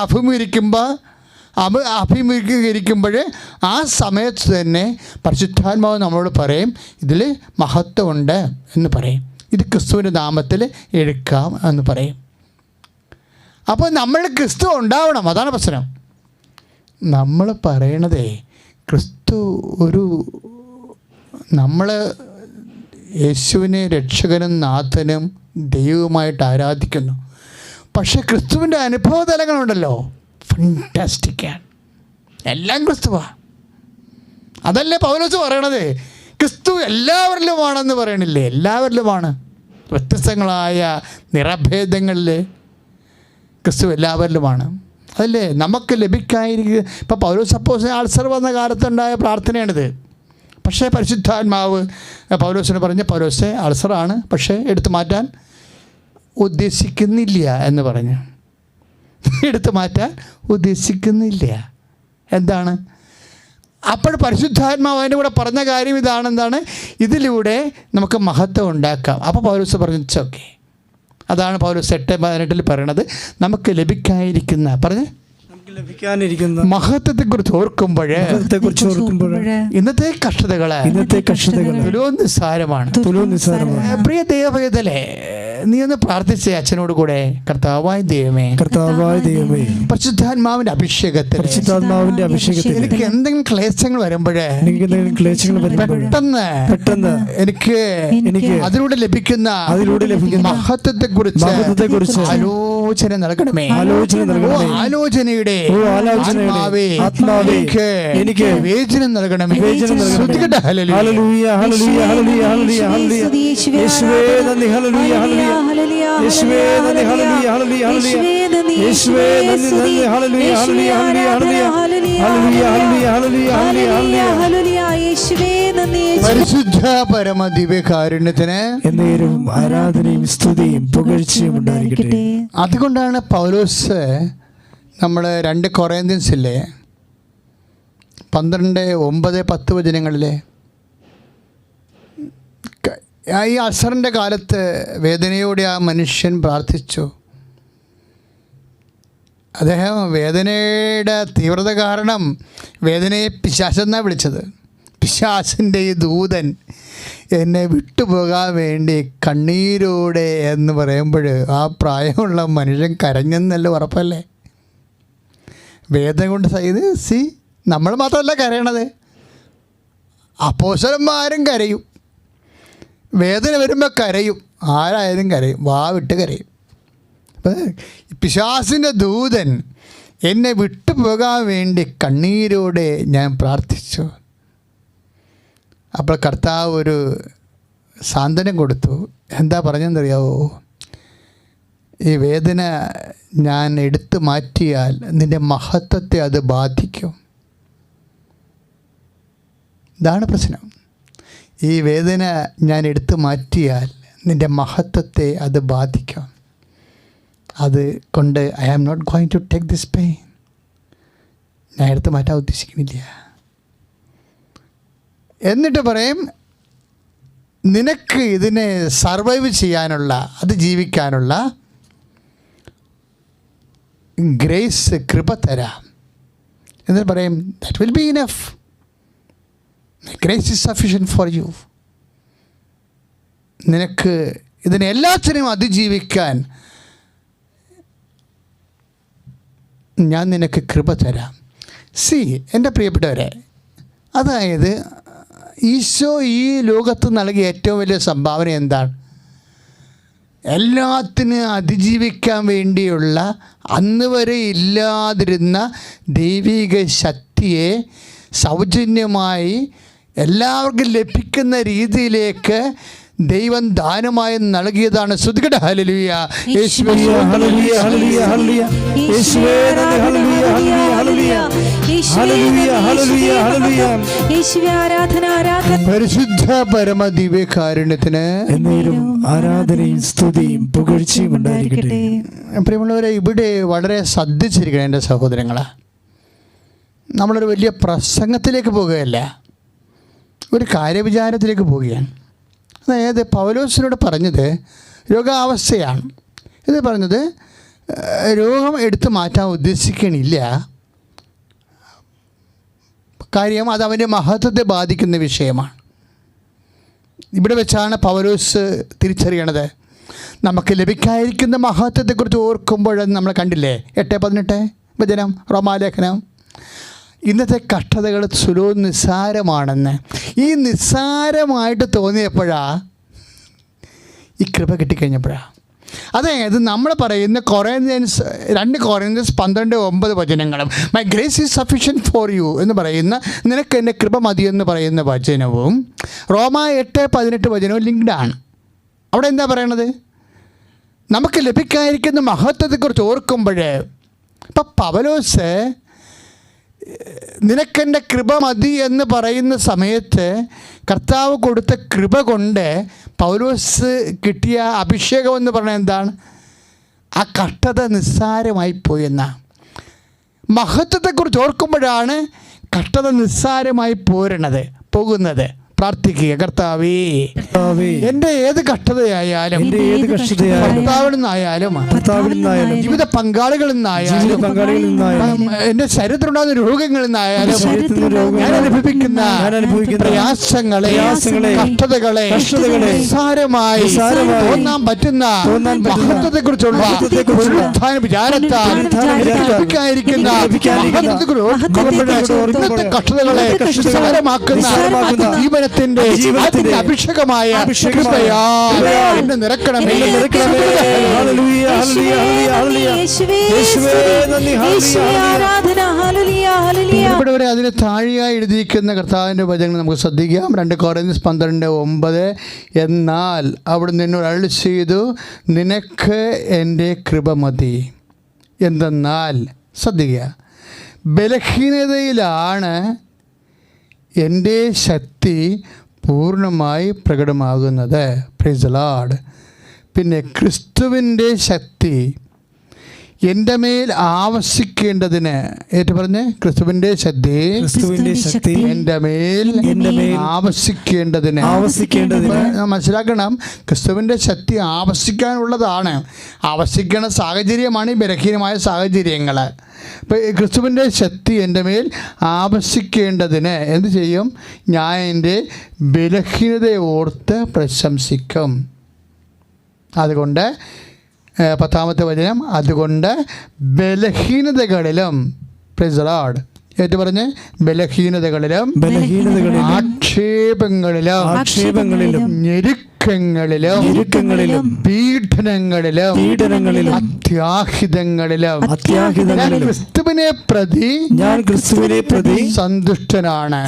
അഭിമുഖീകരിക്കുമ്പോൾ ആ സമയത്ത് തന്നെ പരിശുദ്ധാത്മാവ് നമ്മളോട് പറയും, ഇതിൽ മഹത്വമുണ്ട് എന്ന് പറയും, ഇത് ക്രിസ്തുവിൻ്റെ നാമത്തിൽ എടുക്കാം എന്ന് പറയും. അപ്പോൾ നമ്മൾ ക്രിസ്തു ഉണ്ടാവണം, അതാണ് പ്രശ്നം. നമ്മൾ പറയണതേ ക്രിസ്തു നമ്മൾ യേശുവിനെ രക്ഷകനും നാഥനും ദൈവവുമായിട്ട് ആരാധിക്കുന്നു. പക്ഷേ ക്രിസ്തുവിൻ്റെ അനുഭവ തലങ്ങളുണ്ടല്ലോ, ഫണ്ടാസ്റ്റിക്കാണ്. എല്ലാം ക്രിസ്തുവാണ്. അതല്ലേ പൗലോസ് പറയണത്? ക്രിസ്തു എല്ലാവരിലുമാണെന്ന് പറയണില്ലേ? എല്ലാവരിലുമാണ്. വ്യത്യസ്തങ്ങളായ നിറഭേദങ്ങളിൽ ക്രിസ്തു എല്ലാവരിലുമാണ്. അതല്ലേ നമുക്ക് ലഭിക്കാതിരിക്കുക. ഇപ്പോൾ പൗലോസ് അപ്പോസ്തലൻ അൾസർ വന്ന കാലത്തുണ്ടായ പ്രാർത്ഥനയാണിത്. പക്ഷേ പരിശുദ്ധാത്മാവ് പൗലോസിന് പറഞ്ഞ്, പൗലോസേ അൾസറാണ്, പക്ഷേ എടുത്തു മാറ്റാൻ ഉദ്ദേശിക്കുന്നില്ല എന്ന് പറഞ്ഞു. എടുത്തു മാറ്റാൻ ഉദ്ദേശിക്കുന്നില്ല. എന്താണ്? അപ്പോൾ പരിശുദ്ധാത്മാവ് അതിൻ്റെ കൂടെ പറഞ്ഞ കാര്യം ഇതാണ്. എന്താണ്? ഇതിലൂടെ നമുക്ക് മഹത്വം ഉണ്ടാക്കാം. അപ്പോൾ പൗലോസ് പറഞ്ഞു, ഓക്കെ. അതാണ് പൗലോസ് 8:18 പറയണത്. നമുക്ക് ലഭിക്കാനിരിക്കുന്ന മഹത്വത്തെക്കുറിച്ച് ഓർക്കുമ്പോൾ ഇന്നത്തെ കഷ്ടതകള് തുലോം നിസ്സാരമാണ്. പ്രിയ ദൈവവേദലേ, നീ ഒന്ന് പ്രാർത്ഥിച്ചേ അച്ഛനോട് കൂടെ. കർത്താവായ ദൈവമേ, പരിശുദ്ധാത്മാവിന്റെ അഭിഷേകത്തിൽ എനിക്ക് എന്തെങ്കിലും ക്ലേശങ്ങൾ വരുമ്പോഴേ പെട്ടെന്ന് എനിക്ക് അതിലൂടെ ലഭിക്കുന്ന മഹത്വത്തെക്കുറിച്ച് ആലോചന നൽകണമേ. ആലോചന നൽകണമേ. ആലോചനയുടെ ആത്മാവേ എനിക്ക് വിവേചനം നൽകണമേ. വിവേചനം നൽകണമേ. ശ്രദ്ധിക്കട്ടെ. ഹല്ലേലൂയ. ഹല്ലേലൂയ ഹല്ലേലൂയ ഹല്ലേലൂയ ഹല്ലേലൂയ ഹല്ലേലൂയ. യേശുവേ നന്ദി. ഹല്ലേലൂയ ഹല്ലേലൂയ. യേശുവേ നന്ദി. ഹല്ലേലൂയ ഹല്ലേലൂയ ഹല്ലേലൂയ. യേശുവേ നന്ദി നന്ദി. ഹല്ലേലൂയ ഹല്ലേലൂയ ഹല്ലേലൂയ ഹല്ലേലൂയ ഹല്ലേലൂയ ഹല്ലേലൂയ ഹല്ലേലൂയ. പരിശുദ്ധ പരമ ദിവ്യകാരുണ്യത്തിന് എന്നേരവും ആരാധനയും സ്തുതിയും പുകഴ്ചയും ഉണ്ടായിരിക്കട്ടെ. അതുകൊണ്ടാണ് പൗലോസ് നമ്മൾ 2 കൊറിന്ത്യൻസിലെ 12:9-10 വചനങ്ങളിലെ ഈ അസറിൻ്റെ കാലത്ത് വേദനയോടെ ആ മനുഷ്യൻ പ്രാർത്ഥിച്ചു. അദ്ദേഹം വേദനയുടെ തീവ്രത കാരണം വേദനയെ പിശാചെന്നാണ് വിളിച്ചത്. പിശാചിൻ്റെ ഈ ദൂതൻ എന്നെ വിട്ടുപോകാൻ വേണ്ടി കണ്ണീരോടെ എന്ന് പറയുമ്പോൾ ആ പ്രായമുള്ള മനുഷ്യൻ കരഞ്ഞെന്നല്ല ഉറപ്പല്ലേ? വേദന കൊണ്ട് നമ്മൾ മാത്രമല്ല കരയണത്, അപ്പോസ്തലന്മാരും കരയും. വേദന വരുമ്പോൾ കരയും, ആരായാലും കരയും, വാ വിട്ട് കരയും. അപ്പം പിശാചിൻ്റെ ദൂതൻ എന്നെ വിട്ടുപോകാൻ വേണ്ടി കണ്ണീരോടെ ഞാൻ പ്രാർത്ഥിച്ചു. അപ്പോൾ കർത്താവ് ഒരു സാന്ത്വനം കൊടുത്തു. എന്താ പറഞ്ഞെന്നറിയാവോ? ഈ വേദന ഞാൻ എടുത്തു മാറ്റിയാൽ നിൻ്റെ മഹത്വത്തെ അത് ബാധിക്കും. ഇതാണ് പ്രശ്നം. ഈ വേദന ഞാൻ എടുത്തു മാറ്റിയാൽ നിൻ്റെ മഹത്വത്തെ അത് ബാധിക്കും. അത് കൊണ്ട് I am not going to take this pain. ഞാൻ എടുത്തു മാറ്റാൻ ഉദ്ദേശിക്കുന്നില്ല. എന്നിട്ട് പറയും, നിനക്ക് ഇതിനെ സർവൈവ് ചെയ്യാനുള്ള, അത് ജീവിക്കാനുള്ള ഗ്രേസ്, കൃപ തരാം. എന്നിട്ട് പറയും, that will be enough. Grace is sufficient for U. നിനക്ക് ഇതിനെ എല്ലാത്തിനും അതിജീവിക്കാൻ ഞാൻ നിനക്ക് കൃപ തരാം. എൻ്റെ പ്രിയപ്പെട്ടവരെ, അതായത് ഈശോ ഈ ലോകത്ത് നൽകിയ ഏറ്റവും വലിയ സംഭാവന എന്താണ്? എല്ലാത്തിനും അതിജീവിക്കാൻ വേണ്ടിയുള്ള അന്ന് വരെ ഇല്ലാതിരുന്ന ദൈവിക ശക്തിയെ സൗജന്യമായി എല്ലാവർക്കും ലഭിക്കുന്ന രീതിയിലേക്ക് ദൈവം ദാനമായി നൽകിയതാണ്. ശ്രുതികട ഹല്ലേലൂയ. യേശുവേ ഹല്ലേലൂയ ഹല്ലേലൂയ ഹല്ലേലൂയ. യേശുവേ നന്ദി. ഹല്ലേലൂയ ഹല്ലേലൂയ ഹല്ലേലൂയ ഹല്ലേലൂയ ഹല്ലേലൂയ. യേശുവേ ആരാധന ആരാധന. പരിശുദ്ധ പരമ ദിവ്യകാരുണ്യത്തിന് എന്നേരവും ആരാധനയും സ്തുതിയും പുകഴ്ചയും ഉണ്ടായിരിക്കട്ടെ. പ്രിയമുള്ളവരെ, ഇവിടെ വളരെ ശ്രദ്ധിച്ചിരിക്കണം എൻ്റെ സഹോദരങ്ങളെ. നമ്മളൊരു വലിയ പ്രസംഗത്തിലേക്ക് പോകുകയല്ല, ഒരു കാര്യവിചാരത്തിലേക്ക് പോവുകയാണ്. അതായത് പൗലോസിനോട് പറഞ്ഞത് രോഗാവസ്ഥയാണ്. ഇത് പറഞ്ഞത് രോഗം എടുത്തു മാറ്റാൻ ഉദ്ദേശിക്കണില്ല. കാര്യം അത് അവൻ്റെ മഹത്വത്തെ ബാധിക്കുന്ന വിഷയമാണ്. ഇവിടെ വെച്ചാണ് പൗലോസ് തിരിച്ചറിയണത്. നമുക്ക് ലഭിക്കാതിരിക്കുന്ന മഹത്വത്തെക്കുറിച്ച് ഓർക്കുമ്പോഴത് നമ്മൾ കണ്ടില്ലേ, 8-18 വചനം റോമാലേഖനം. ഇന്നത്തെ കഷ്ടതകൾ സുലഭവും നിസ്സാരമാണെന്ന് ഈ നിസ്സാരമായിട്ട് തോന്നിയപ്പോഴാണ് ഈ കൃപ കിട്ടിക്കഴിഞ്ഞപ്പോഴാണ്. അതായത് നമ്മൾ പറയുന്ന 2 കൊറിന്ത്യൻസ് 12:9 വചനങ്ങളും my grace is sufficient for you എന്ന് പറയുന്ന, നിനക്ക് എൻ്റെ കൃപ മതിയെന്ന് പറയുന്ന വചനവും റോമ 8:18 വചനവും ലിങ്ക്ഡാണ്. അവിടെ എന്താ പറയണത്? നമുക്ക് ലഭിക്കാതിരിക്കുന്ന മഹത്വത്തെക്കുറിച്ച് ഓർക്കുമ്പോൾ ഇപ്പം പൗലോസ് നിനക്കെൻ്റെ കൃപ മതി എന്ന് പറയുന്ന സമയത്ത് കർത്താവ് കൊടുത്ത കൃപ കൊണ്ട് പൗലോസ് കിട്ടിയ അഭിഷേകം എന്ന് പറഞ്ഞാൽ എന്താണ്? ആ കഷ്ടത നിസ്സാരമായി പോയെന്ന മഹത്വത്തെക്കുറിച്ച് ഓർക്കുമ്പോഴാണ് കഷ്ടത നിസ്സാരമായി പോകുന്നത്. പ്രാർത്ഥിക്കുക, കർത്താവേ എൻ്റെ ഏത് കഷ്ടതയായാലും ഭർത്താവിൽ നിന്നായാലും ജീവിത പങ്കാളികളിൽ നിന്നായാലും എൻ്റെ ശരീരത്തിലുണ്ടാകുന്ന രോഗങ്ങളിൽ നിന്നായാലും ഞാൻ അനുഭവിക്കുന്ന പ്രയാസങ്ങളെ കഷ്ടതകളെ നിസ്സാരമായി തോന്നാൻ പറ്റുന്ന മഹത്വത്തെക്കുറിച്ചുള്ള വിചാരത്താൽ ലഭിക്കാതിരിക്കുന്ന മഹത്വത്തെക്കുറിച്ച് കഷ്ടതകളെ നിസ്സാരമാക്കുന്ന ജീവനെ ജീവിതത്തിന്റെ അഭിഷേകമായ കൃപയാൽ എന്നെ നിറക്കണമേ. ഹല്ലേലൂയ ഹല്ലേലൂയ ഹല്ലേലൂയ യേശുവേ നന്ദി. ഇവിടെ വരെ അതിന് താഴെയായി എഴുതിയിരിക്കുന്ന കർത്താവിൻ്റെ വചനങ്ങൾ നമുക്ക് ശ്രദ്ധിക്കാം. 2 കൊരിന്ത്യർ 12:9. എന്നാൽ അവിടുന്ന് എന്നോട് അരുളി ചെയ്തു, നിനക്ക് എൻ്റെ കൃപ മതി. എന്തെന്നാൽ ശ്രദ്ധിക്കുക, ബലഹീനതയിലാണ് എൻ്റെ ശക്തി പൂർണ്ണമായി പ്രകടമാകുന്നത്. Price the Lord. പിന്നെ ക്രിസ്തുവിൻ്റെ ശക്തി എൻ്റെ മേൽ ആവസിക്കേണ്ടതിന്, ഏറ്റു പറഞ്ഞ്, ക്രിസ്തുവിൻ്റെ ശക്തി എൻ്റെ മേൽ ആവസിക്കേണ്ടതിന്. മനസ്സിലാക്കണം, ക്രിസ്തുവിൻ്റെ ശക്തി ആവസിക്കാനുള്ളതാണ്. ആവസിക്കുന്ന സാഹചര്യമാണ് ഈ ബലഹീനമായ സാഹചര്യങ്ങൾ. അപ്പോൾ ക്രിസ്തുവിൻ്റെ ശക്തി എൻ്റെ മേൽ ആവസിക്കേണ്ടതിന് എന്ത് ചെയ്യും? ഞാൻ എൻ്റെ ബലഹീനതയെ ഓർത്ത് പ്രശംസിക്കും. അതുകൊണ്ട് 10-ാമത്തെ വചനം, അതുകൊണ്ട് ബലഹീനതകളിലും, പ്രൈസ് ദി ലോർഡ്, ഏറ്റു പറഞ്ഞ്, ബലഹീനതകളിലും ആക്ഷേപങ്ങളിലും ഞെരുക്കങ്ങളിലും പീഡനങ്ങളിലും അത്യാഹിതങ്ങളിലും ക്രിസ്തുവിനെ പ്രതി സന്തുഷ്ടനാണ്.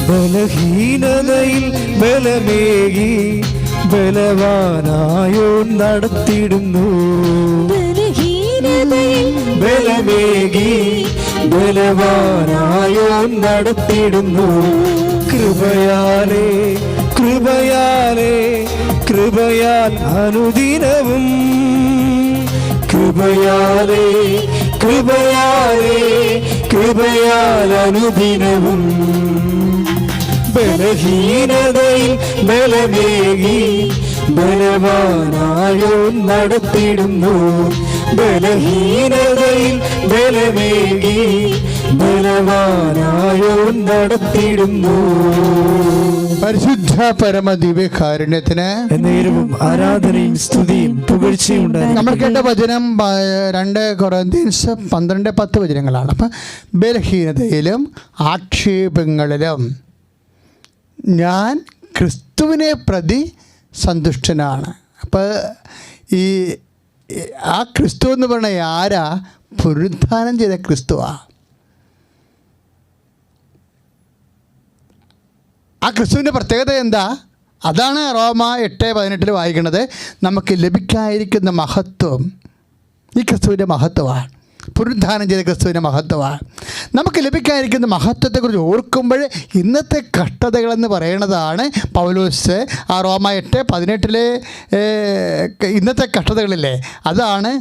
ബലഹീനതയിൽ ബലമേകി ബലവാനായോ നടത്തിയിടുന്നു. ബലമേകി ബലവാനായോ നടത്തിയിടുന്നു. കൃപയാലേ കൃപയാലേ കൃപയാൽ അനുദിനവും. കൃപയാലേ കൃപയാലേ കൃപയാൽ അനുദിനവും. ബലഹീനതയിൽ ബലമേകി ബലവാനായോ നടത്തിയിടുന്നു. ബലഹീനതയിൽ ബലമേകി ബലവാനായോ നടത്തിയിടുന്നു. പരിശുദ്ധ പരമദിവ്യകാരുണ്യത്തിന് എന്നേരവും ആരാധനയും സ്തുതിയും പുകഴ്ചയും ഉണ്ടായിരുന്നു. നമ്മൾ കേട്ട വചനം 2 കൊരിന്ത്യർ 12:10 വചനങ്ങളാണ്. അപ്പം ബലഹീനതയിലും ആക്ഷേപങ്ങളിലും ഞാൻ ക്രിസ്തുവിനെ പ്രതി സന്തുഷ്ടനാണ്. അപ്പോൾ ആ ക്രിസ്തു എന്ന് പറഞ്ഞ ആരാ? പുനരുത്ഥാനം ചെയ്ത ക്രിസ്തുവാ. ആ ക്രിസ്തുവിൻ്റെ പ്രത്യേകത എന്താ? അതാണ് റോമ 8:18 വായിക്കുന്നത്. നമുക്ക് ലഭിക്കാതിരിക്കുന്ന മഹത്വം ഈ ക്രിസ്തുവിൻ്റെ മഹത്വമാണ്. പുനരുദ്ധാനം ചെയ്ത ക്രിസ്തുവിൻ്റെ മഹത്വമാണ്. നമുക്ക് ലഭിക്കാതിരിക്കുന്ന മഹത്വത്തെക്കുറിച്ച് ഓർക്കുമ്പോൾ ഇന്നത്തെ കഷ്ടതകളെന്ന് പറയുന്നതാണ് പൗലോസ് ആ റോമ 8:18 ഇന്നത്തെ കഷ്ടതകളില്ലേ, അതാണ്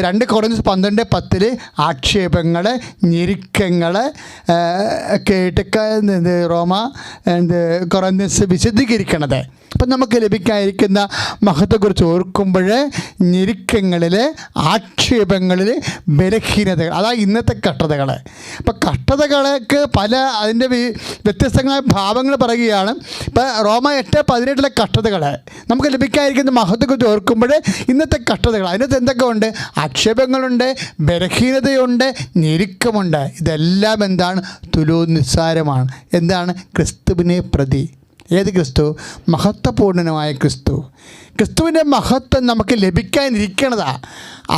2 കൊരിന്ത്യർ 12:10 ആക്ഷേപങ്ങൾ, ഞെരുക്കങ്ങൾ ഒക്കെ ആയിട്ട് റോമ കൊരിന്ത്യർ വിശദീകരിക്കണത്. അപ്പം നമുക്ക് ലഭിക്കാതിരിക്കുന്ന മഹത്വത്തെക്കുറിച്ച് ഓർക്കുമ്പോൾ ഞെരുക്കങ്ങളിൽ, ആക്ഷേപങ്ങളിൽ, ബലഹീനതകൾ, അതാ ഇന്നത്തെ കഷ്ടതകൾ. അപ്പം കഷ്ടതകൾക്ക് പല അതിൻ്റെ വ്യത്യസ്തങ്ങളായ ഭാവങ്ങൾ പറയുകയാണ്. ഇപ്പം റോമ 8:18 കഷ്ടതകൾ നമുക്ക് ലഭിക്കാതിരിക്കുന്ന മഹത്വത്തെക്കുറിച്ച് ഓർക്കുമ്പോൾ ഇന്നത്തെ കഷ്ടതകൾ, അതിനകത്ത് എന്തൊക്കെ ഉണ്ട്? ആക്ഷേപങ്ങളുണ്ട്, ബലഹീനതയുണ്ട്, ഞെരുക്കമുണ്ട്. ഇതെല്ലാം എന്താണ്? തുലോനിസ്സാരമാണ്. എന്താണ്? ക്രിസ്തുവിനെ പ്രതി. ഏത് ക്രിസ്തു? മഹത്വപൂർണനായ ക്രിസ്തു. ക്രിസ്തുവിൻ്റെ മഹത്വം നമുക്ക് ലഭിക്കാനിരിക്കണതാണ്.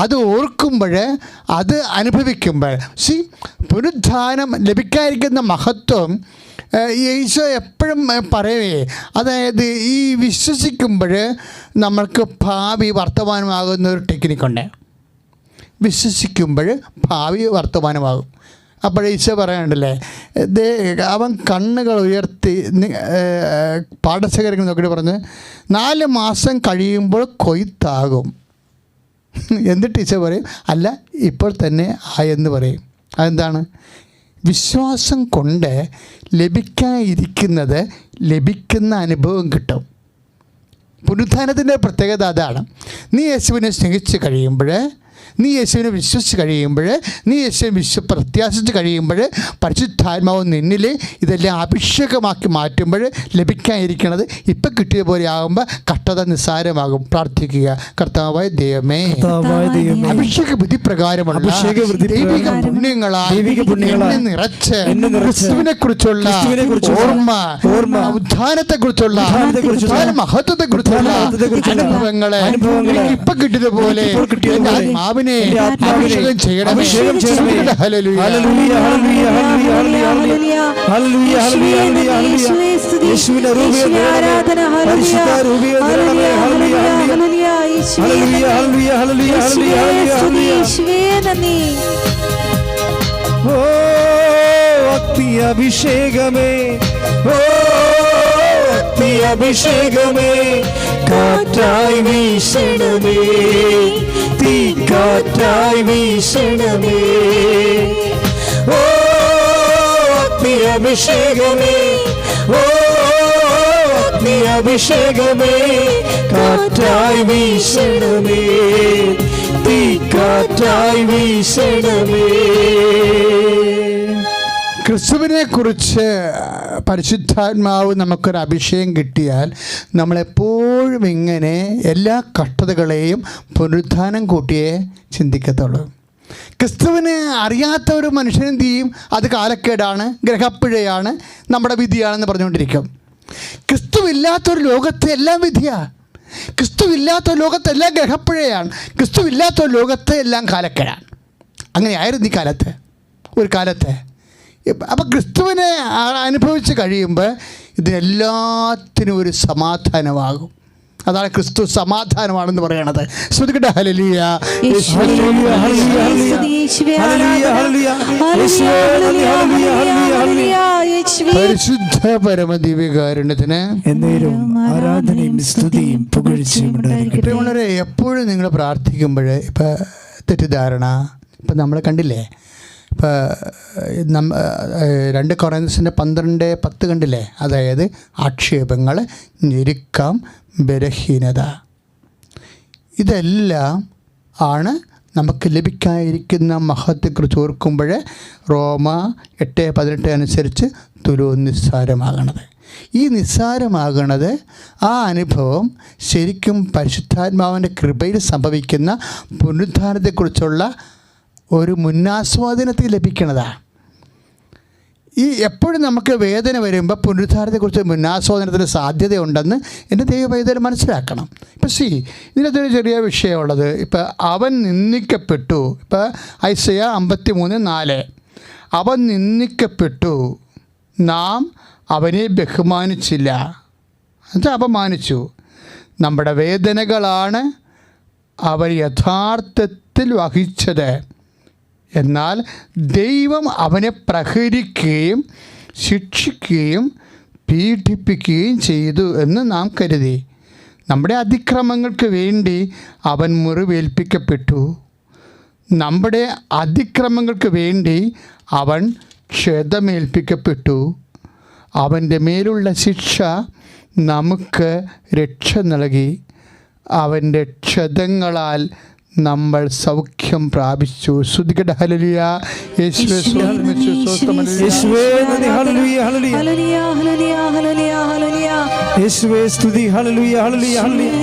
അത് ഓർക്കുമ്പോൾ, അത് അനുഭവിക്കുമ്പോൾ, പുനരുദ്ധാനം ലഭിക്കാതിരിക്കുന്ന മഹത്വം ഈശോ എപ്പോഴും പറയേ, അതായത് ഈ വിശ്വസിക്കുമ്പോൾ നമ്മൾക്ക് ഭാവി വർത്തമാനമാകുന്ന ഒരു ടെക്നിക്കുണ്ട്. വിശ്വസിക്കുമ്പോൾ ഭാവി വർത്തമാനമാകും. അപ്പോൾ ഈശോ പറയാനുണ്ടല്ലേ, അവൻ കണ്ണുകൾ ഉയർത്തി പാടശേഖരങ്ങൾ നോക്കിയിട്ട് പറഞ്ഞ് 4 മാസം കഴിയുമ്പോൾ കൊയ്ത്താകും. എന്നിട്ട് ഈശോ പറയും, അല്ല ഇപ്പോൾ തന്നെ ആയെന്ന് പറയും. അതെന്താണ്? വിശ്വാസം കൊണ്ട് ലഭിക്കാനിരിക്കുന്നത് ലഭിക്കുന്ന അനുഭവം കിട്ടും. പുനരുത്ഥാനത്തിൻ്റെ പ്രത്യേകത അതാണ്. നീ യേശുവിനെ സ്നേഹിച്ച് കഴിയുമ്പോൾ നീ യേശുവിനെ വിശ്വസിച്ച് കഴിയുമ്പോൾ, നീ യേശുവിനെ പ്രത്യാശിച്ച് കഴിയുമ്പോൾ പരിശുദ്ധാത്മാവ് നിന്നിൽ ഇതെല്ലാം അഭിഷേകമാക്കി മാറ്റുമ്പോൾ ലഭിക്കാനിരിക്കുന്നത് ഇപ്പം കിട്ടിയ പോലെ ആകുമ്പോൾ കഷ്ടത നിസ്സാരമാകും. പ്രാർത്ഥിക്കുക. കർത്താവായ ദൈവമേ, അഭിഷേക വിധി പ്രകാരമുള്ള ദൈവിക പുണ്യങ്ങളാൽ നിറച്ച് ക്രിസ്തുവിനെ കുറിച്ചുള്ള ഓർമ്മ, ഉദ്ധാനത്തെ കുറിച്ചുള്ള മഹത്വത്തെ കുറിച്ചുള്ള അനുഭവങ്ങളെ ഇപ്പൊ കിട്ടിയതുപോലെ ആത്മാവിനെ അഭിഷേകം ചെയ്യണമേ. അഭിഷേകമേ, അഭിഷേകമേ, കാറ്റായി വീശണമേ, തീ കാറ്റായി വീശണമേ. ഓ അഭിഷേകമേ, ഓ അഭിഷേകമേ, കാറ്റായി വീശണമേ, തീ കാറ്റായി വീശണമേ. ക്രിസ്തുവിനെ കുറിച്ച് പരിശുദ്ധാത്മാവ് നമുക്കൊരു അഭിഷേകം കിട്ടിയാൽ നമ്മളെപ്പോഴും ഇങ്ങനെ എല്ലാ കഷ്ടതകളെയും പുനരുത്ഥാനം കൂട്ടിയേ ചിന്തിക്കത്തുള്ളൂ. ക്രിസ്തുവിനെ അറിയാത്ത ഒരു മനുഷ്യനെന്ത് ചെയ്യും? അത് കാലക്കേടാണ്, ഗ്രഹപ്പിഴയാണ്, നമ്മുടെ വിധിയാണെന്ന് പറഞ്ഞുകൊണ്ടിരിക്കും. ക്രിസ്തുവില്ലാത്തൊരു ലോകത്തെ എല്ലാം വിധിയാണ്. ക്രിസ്തുവില്ലാത്ത ലോകത്തെല്ലാം ഗ്രഹപ്പിഴയാണ്. ക്രിസ്തുവില്ലാത്ത ലോകത്തെ എല്ലാം കാലക്കേടാണ്. അങ്ങനെയായിരുന്നു ഈ കാലത്ത്, ഒരു കാലത്തെ. അപ്പം ക്രിസ്തുവിനെ അനുഭവിച്ച് കഴിയുമ്പോൾ ഇതിനെല്ലാത്തിനും ഒരു സമാധാനമാകും. അതാണ് ക്രിസ്തു സമാധാനമാണെന്ന് പറയണത്. ശ്രുതികട ഹല്ലേലൂയ. പരിശുദ്ധ പരമദിവ്യകാരുണ്യത്തിന് ആരാധനയും സ്തുതിയും പുകഴ്ചയും ഉണ്ടായിരിക്കട്ടെ. വളരെ എപ്പോഴും നിങ്ങൾ പ്രാർത്ഥിക്കുമ്പോൾ ഇപ്പം തെറ്റിദ്ധാരണ, ഇപ്പം നമ്മൾ കണ്ടില്ലേ, ഇപ്പോൾ 2 കൊറിന്ത്യൻസിൻ്റെ 12:10 കണ്ടില്ലേ? അതായത് ആക്ഷേപങ്ങൾ, ഞെരുക്കം, ബലഹീനത, ഇതെല്ലാം ആണ് നമുക്ക് ലഭിക്കാനിരിക്കുന്ന മഹത്വത്തെക്കുറിച്ച് ഓർക്കുമ്പോൾ റോമ 8:18 അനുസരിച്ച് തുലോം നിസ്സാരമാകണത്. ഈ നിസ്സാരമാകണത് ആ അനുഭവം ശരിക്കും പരിശുദ്ധാത്മാവിൻ്റെ കൃപയിൽ സംഭവിക്കുന്ന പുനരുദ്ധാനത്തെക്കുറിച്ചുള്ള ഒരു മുന്നാസ്വാദനത്തിൽ ലഭിക്കുന്നതാണ്. ഈ എപ്പോഴും നമുക്ക് വേദന വരുമ്പോൾ പുനരുദ്ധാനത്തെക്കുറിച്ച് മുന്നാസ്വാദനത്തിന് സാധ്യതയുണ്ടെന്ന് എൻ്റെ ദൈവവേദന മനസ്സിലാക്കണം. ഇപ്പം ഇതിനകത്തൊരു ചെറിയ വിഷയമുള്ളത്, ഇപ്പം അവൻ നിന്ദിക്കപ്പെട്ടു. ഇപ്പം ഐസയ്യാ 53:4 അവൻ നിന്ദിക്കപ്പെട്ടു, നാം അവനെ ബഹുമാനിച്ചില്ല, എന്നുവെച്ചാൽ അപമാനിച്ചു. നമ്മുടെ വേദനകളാണ് അവൻ യഥാർത്ഥത്തിൽ വഹിച്ചത്. എന്നാൽ ദൈവം അവനെ പ്രഹരിക്കുകയും ശിക്ഷിക്കുകയും പീഡിപ്പിക്കുകയും ചെയ്തു എന്ന് നാം കരുതി. നമ്മുടെ അതിക്രമങ്ങൾക്ക് വേണ്ടി അവൻ മുറിവേൽപ്പിക്കപ്പെട്ടു, നമ്മുടെ അതിക്രമങ്ങൾക്ക് വേണ്ടി അവൻ ക്ഷതമേൽപ്പിക്കപ്പെട്ടു. അവൻ്റെ മേലുള്ള ശിക്ഷ നമുക്ക് രക്ഷ നൽകി. അവൻ്റെ ക്ഷതങ്ങളാൽ നമ്മൾ സൗഖ്യം പ്രാപിച്ചു. ശ്രുതികട ഹല്ലേലൂയ. യേശുവേ യേശുവേ സ്തുതി. ഹല്ലേലൂയ ഹല്ലേലൂയ ഹല്ലേലൂയ.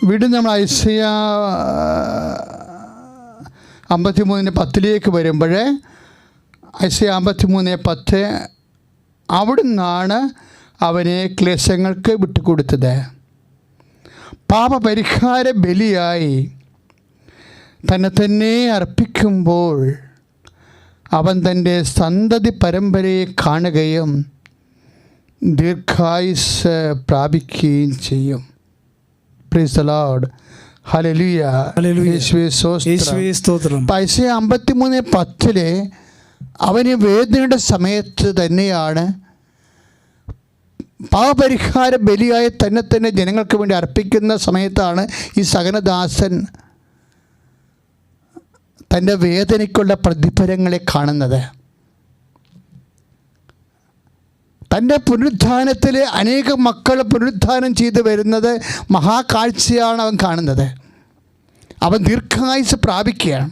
വീണ്ടും നമ്മൾ ഐസയ്യാ 53:10 വരുമ്പോൾ ഐസയ്യാ 53:10 അവിടുന്നാണ് അവനെ ക്ലേശങ്ങൾക്ക് വിട്ടുകൊടുത്തത്. പാപപരിഹാര ബലിയായി തന്നെ അർപ്പിക്കുമ്പോൾ അവൻ തൻ്റെ സന്തതി പരമ്പരയെ കാണുകയും ദീർഘായുസ് പ്രാപിക്കുകയും ചെയ്യും. Price the lord. ഹല്ലേലൂയ. യേശുവേ സ്തോത്രം. ഐസയ്യാ 53:10 അവന് വേദനയുടെ സമയത്ത് തന്നെയാണ് പാപപരിഹാര ബലിയായി തന്നെ ജനങ്ങൾക്ക് വേണ്ടി അർപ്പിക്കുന്ന സമയത്താണ് ഈ സകലദാസൻ തൻ്റെ വേദനയ്ക്കുള്ള പ്രതിഫലങ്ങളെ കാണുന്നത്. തൻ്റെ പുനരുത്ഥാനത്തിൽ അനേകം മക്കൾ പുനരുത്ഥാനം ചെയ്ത് വരുന്നത് മഹാകാഴ്ചയാണ് അവൻ കാണുന്നത്. അവൻ ദീർഘായുസ് പ്രാപിക്കുകയാണ്.